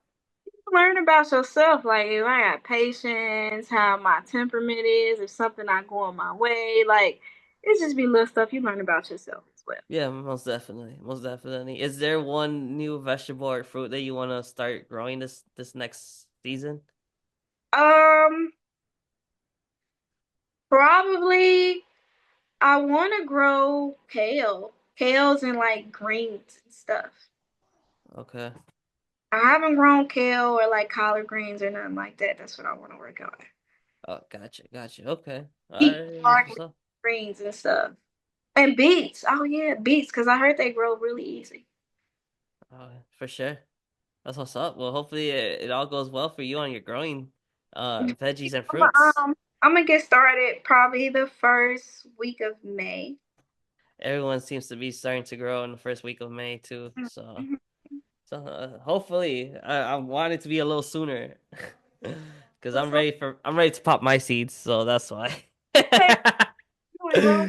Learn about yourself, like if I got patience, how my temperament is, if something not going my way, like it's just be little stuff you learn about yourself as well. Yeah, most definitely, most definitely. Is there one new vegetable or fruit that you want to start growing this next season? Um, Probably I want to grow kales and like greens and stuff. Okay. I haven't grown kale or like collard greens or nothing like that. That's what I want to work on. Oh, gotcha. Okay. All Peach right, that's garlic what's up. greens and stuff. And beets. Oh yeah, beets because I heard they grow really easy. For sure. That's what's up. Well, hopefully it all goes well for you on your growing veggies and I'm gonna fruits. I'm gonna get started probably the first week of May. Everyone seems to be starting to grow in the first week of May too. So Mhm. so hopefully I want it to be a little sooner because What's up? I'm ready to pop my seeds. So that's why. Hey, you and grow.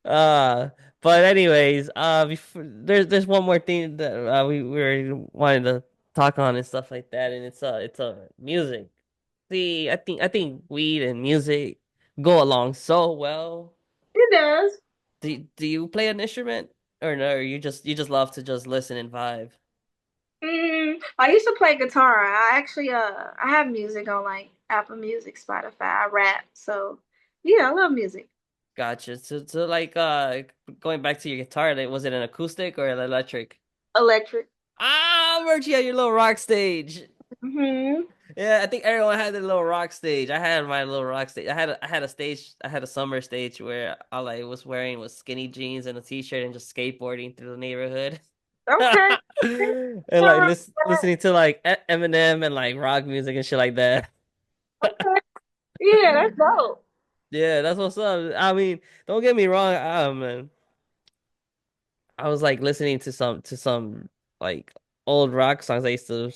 uh, but anyways, before, there's one more thing that we were wanting to talk on and stuff like that, and it's music. See, I think weed and music go along so well. It does. Do you play an instrument or no? Or you just love to just listen and vibe. I used to play guitar. I actually I have music on like Apple Music, Spotify. I rap, so yeah, I love music. Gotcha. So like going back to your guitar, like, was it an acoustic or an electric? Electric. Ah, Virgie at your little rock stage. Hmm. Yeah, I think everyone had their little rock stage. I had my little rock stage. I had a stage. I had a summer stage where all I was wearing was skinny jeans and a t-shirt and just skateboarding through the neighborhood. Okay. And like listening to like Eminem and like rock music and shit like that. Okay. Yeah, that's dope. Yeah, that's what's up. I mean, don't get me wrong, man. I was like listening to some like old rock songs I used to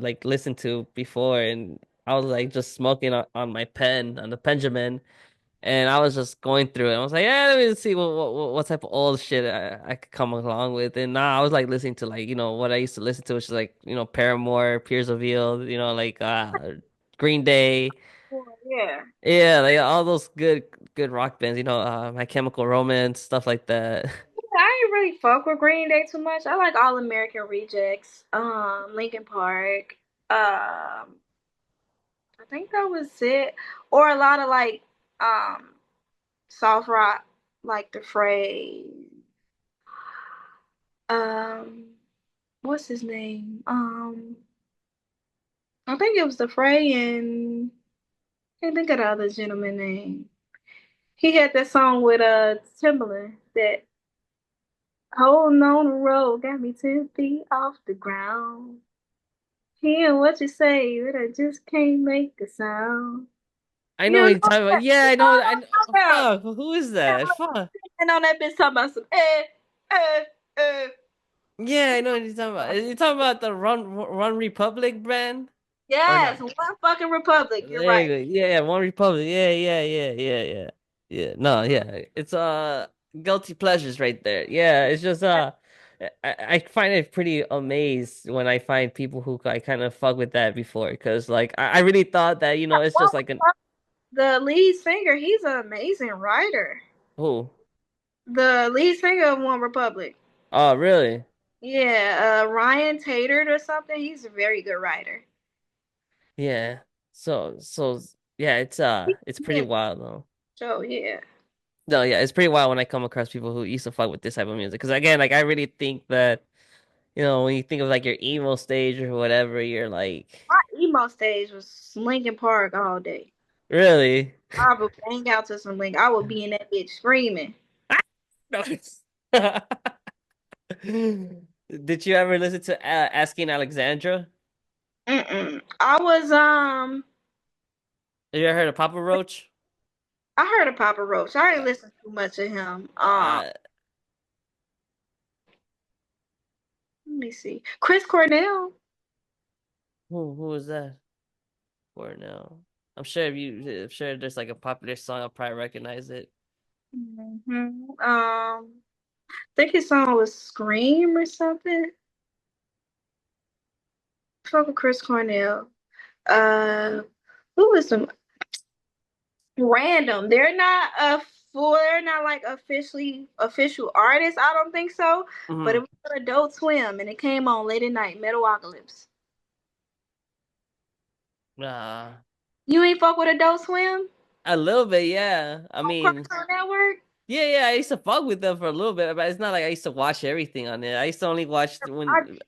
like listen to before, and I was like just smoking on my pen on the Benjamin, and I was just going through it. I was like, yeah, let me see what type of old shit I could come along with, and now I was like listening to like what I used to listen to, which is like Paramore, Peers of Veil, like Green Day. Well, yeah. Yeah, like all those good rock bands, My Chemical Romance, stuff like that. I ain't really fuck with Green Day too much. I like All American Rejects, Linkin Park. I think that was it. Or a lot of like um soft rock, like The Fray. Um, what's his name? I think it was The Fray and I can't think of the other gentleman name. He had that song with Timbaland that holding on the road got me 10 feet off the ground. Hearing what you say, but I just can't make a sound. I You know know what you're talking about. that? Yeah, I know. I know. Yeah. Fuck. Who is that? Fuck. And on that bitch talking about some eh, eh. Yeah, I know what you're talking about. You're talking about the Run Republic brand or Yes, no? one fucking republic. You're There you right. go. Yeah, yeah, One Republic. Yeah, yeah, yeah, yeah, yeah. Yeah. No, yeah. It's guilty pleasures right there. Yeah, it's just I find it pretty amazed when I find people who I kind of fuck with that before because like I really thought that it's just like an The lead singer, he's an amazing writer. who? The lead singer of One Republic. Oh, really? Yeah, Ryan Tater or something. He's a very good writer. Yeah. So yeah, it's pretty Yeah. wild though. So yeah. No, yeah, it's pretty wild when I come across people who used to fuck with this type of music. Because again, like I really think that when you think of like your emo stage or whatever, you're like, My emo stage was Linkin Park all day. really? I would bang out to some Link. I would be in that bitch screaming. No. Did you ever listen to Asking Alexandra? Mm-mm. I was Have you ever heard of Papa Roach? I heard of Papa Roach. I didn't Uh, listen too much of him. uh, Let me see. Chris Cornell. who was that for now? I'm sure there's like a popular song, I'll probably recognize it. I think his song was Scream or something. Fuck with Chris Cornell. Uh, who was some random? They're not like official artists. I don't think so. But Hmm. it was on Adult Swim and it came on late at night. Metalocalypse. Nah, You ain't fuck with Adult Swim a little bit, yeah. I on mean, Cartoon Network? yeah, yeah. I used to fuck with them for a little bit, but it's not like I used to watch everything on it. I used to only watch I when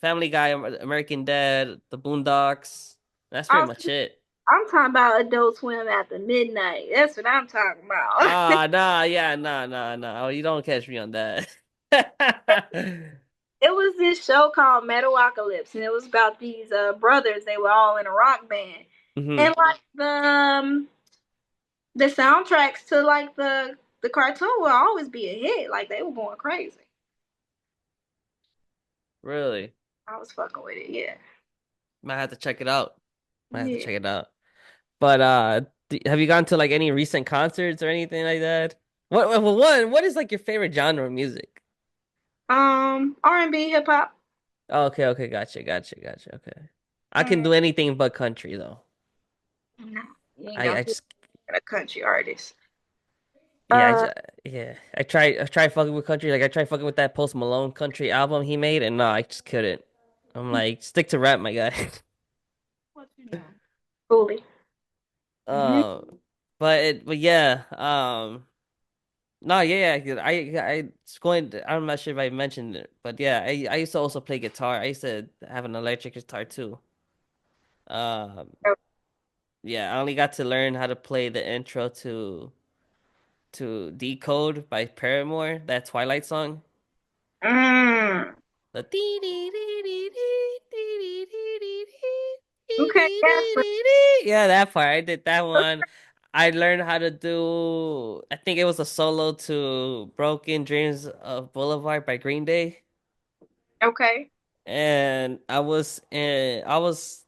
Family Guy, American Dad, The Boondocks. That's pretty I'm, much it. I'm talking about Adult Swim after midnight. That's what I'm talking about. Ah, nah, yeah, nah, nah, nah. Oh, you don't catch me on that. It was this show called Metalocalypse, and it was about these brothers. They were all in a rock band, Hmm. and like the soundtracks to like the cartoon will always be a hit. Like they were going crazy. Really? I was fucking with it. Yeah, Might have to check it out. Might have to yeah. check it out. But have you gone to like any recent concerts or anything like that? What is like your favorite genre of music? R&B, hip hop. Oh, okay, okay, gotcha. Okay. I can do Mm, anything but country though. no, you ain't I got I to. just a country artist. Yeah, Uh, yeah. I tried fucking with country. Like I tried fucking with that Post Malone country album he made, and no, I just couldn't. I'm like, stick to rap, my guy. what you know? Fully. Mhm. Um, but yeah, no, yeah, yeah. I was going. I'm not sure if I mentioned it, but yeah, I used to also play guitar. I used to have an electric guitar too. Um, yeah, I only got to learn how to play the intro to Decode by Paramore, that Twilight song. Mm. The dee dee dee dee dee dee dee dee dee dee Okay, dee yes. dee dee dee. Yeah, that part. I did that one. I learned how to do, I think it was a solo to Broken Dreams of Boulevard by Green Day. Okay. And I was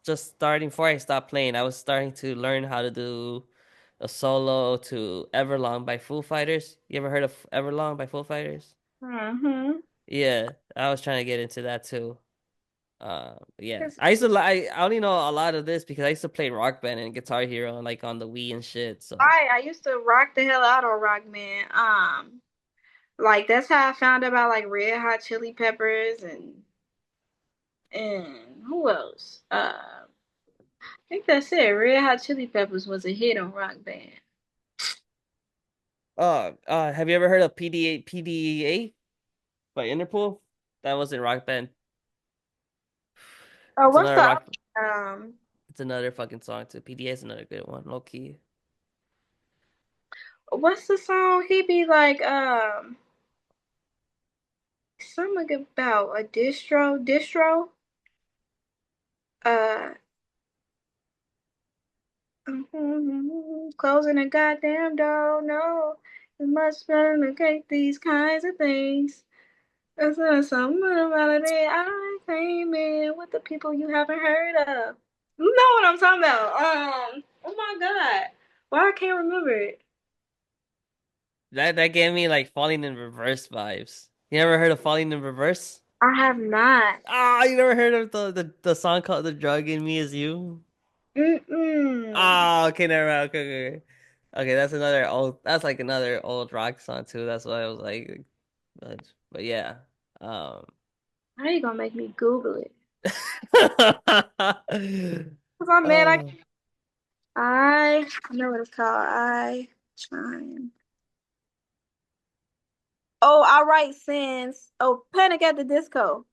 just starting before I stopped playing. I was starting to learn how to do a solo to Everlong by Foo Fighters. You ever heard of Everlong by Foo Fighters? Mm-hmm. Yeah, I was trying to get into that too. Yeah, I only know a lot of this because I used to play Rock Band and Guitar Hero like on the Wii and shit. So, I used to rock the hell out on Rock Man. Like that's how I found out about like Red Hot Chili Peppers and who else? I think that's it. Red Hot Chili Peppers was a hit on Rock Band. have you ever heard of PDA by Interpol? That was in Rock Band. Oh, It's what's another the rock. um? It's another fucking song too. PDA is another good one, low key. What's the song? He be like something about a distro. Uh, closing a goddamn door. No, you must replicate these kinds of things. That's something about it. I came in with the people you haven't heard of. You know what I'm talking about? Oh my god, why I can't remember it? That gave me like Falling in Reverse vibes. You ever heard of Falling in Reverse? I have not. Ah, you never heard of the song called "The Drug in Me Is You"? Mm-mm. Ah, okay, never mind. Okay, okay, okay. Okay, that's another old. That's like another old rock song too. That's why I was like, but yeah. Um. How you gonna make me Google it? Cause I'm mad. Oh. I know what it's called. I chime. Oh, I write sins. Oh, Panic at the Disco.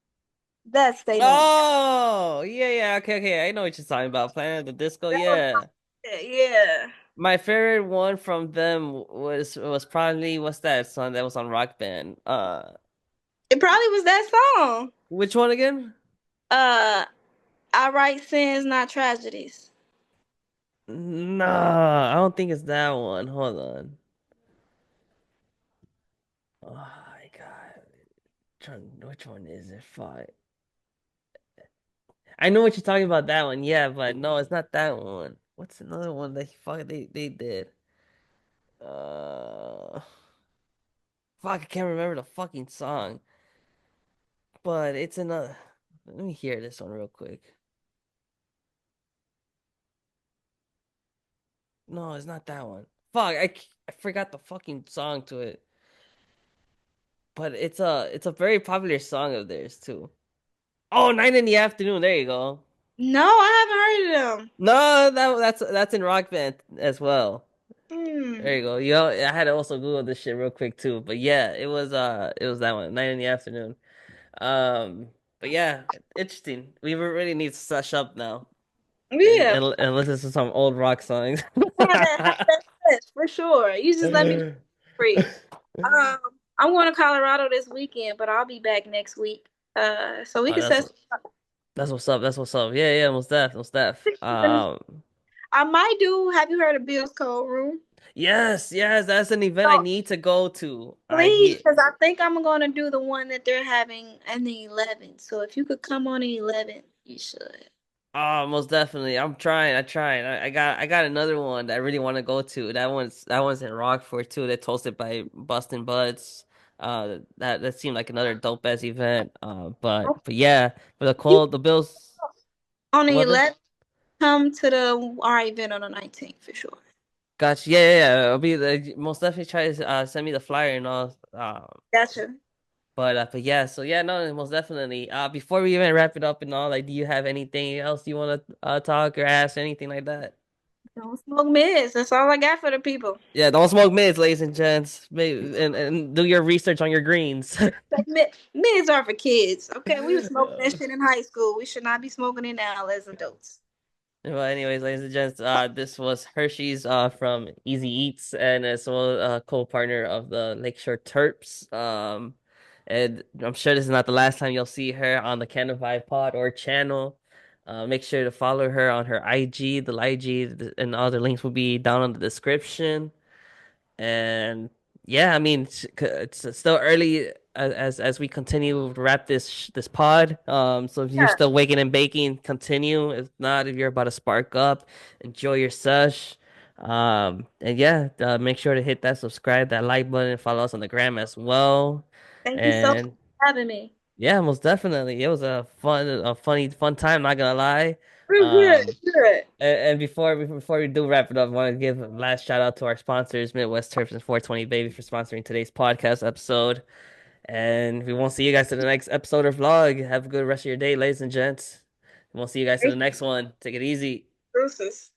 That's they name. Oh, yeah, yeah. Okay, okay. I know what you're talking about. Planet of the Disco. That was Yeah. yeah. My favorite one from them was probably what's that song that was on Rock Band? It probably was that song. Which one again? Uh, I write sins, not tragedies. Nah, I don't think it's that one. Hold on. Oh my God. Which one is it? Fuck. I know what you're talking about that one, yeah, but no, it's not that one. What's another one that they did? Uh Fuck, I can't remember the fucking song. But it's another. Let me hear this one real quick. No, it's not that one. Fuck, I forgot the fucking song to it. But it's a very popular song of theirs too. Oh, 9 in the afternoon. There you go. No, I haven't heard of them. No, that's in Rock Band as well. There you Hmm. go. I had to also Google this shit real quick too. But yeah, it was that one. 9 in the afternoon. Um, but yeah, interesting. We really need to sush up now and Yeah, listen to some old rock songs. have that touch for sure. You just let me free. Um, I'm going to Colorado this weekend, but I'll be back next week. So we Oh, can set. that's what's up. That's what's up. Yeah, yeah, most def, most def. I might do. Have you heard of Bill's Cold Room? Yes, yes, that's an event I So need to go to. I please, hear. because I think I'm going to do the one that they're having in the 11th. So if you could come on the 11th, you should. Oh, most definitely. I'm trying. I trying. I got another one that I really want to go to. That one's in Rockford too. That's hosted by Bustin' Buds. That seemed like another dope ass event. But yeah, for You the Bills. on the What? 11th, come to our event on the 19th for sure. Gotcha. Yeah, yeah, yeah. I'll be most definitely try to send me the flyer and all. Gotcha. But yeah, so yeah, no, most definitely. Before we even wrap it up and all, like, do you have anything else you want to talk or ask, anything like that? Don't smoke mids. That's all I got for the people. Yeah, don't smoke mids, ladies and gents. And do your research on your greens. Like mids are for kids. Okay, we were smoking that shit in high school. We should not be smoking it now as adults. Well, anyways, ladies and gents, this was Hershey's from Easy Eats, and it's a co-partner of the LakeShore Terps. And I'm sure this is not the last time you'll see her on the Canna Vibe pod or channel. Make sure to follow her on her IG, the IG, and all the links will be down in the description. And yeah, I mean, it's still early as we continue to wrap this pod. So if you're Yeah. still waking and baking, continue. If not, if you're about to spark up, enjoy your sesh. And yeah, make sure to hit that subscribe, that like button, and follow us on the gram as well. Thank you so much And for having me. yeah, most definitely, it was fun time. Not gonna lie. Good, Um, good. and before we do wrap it up, I want to give a last shout out to our sponsors, Midwest Terps and 420 Baby, for sponsoring today's podcast episode. And we won't see you guys in the next episode or vlog. Have a good rest of your day, ladies and gents. And we'll see you guys in the Great. next one. Take it easy. Deuces.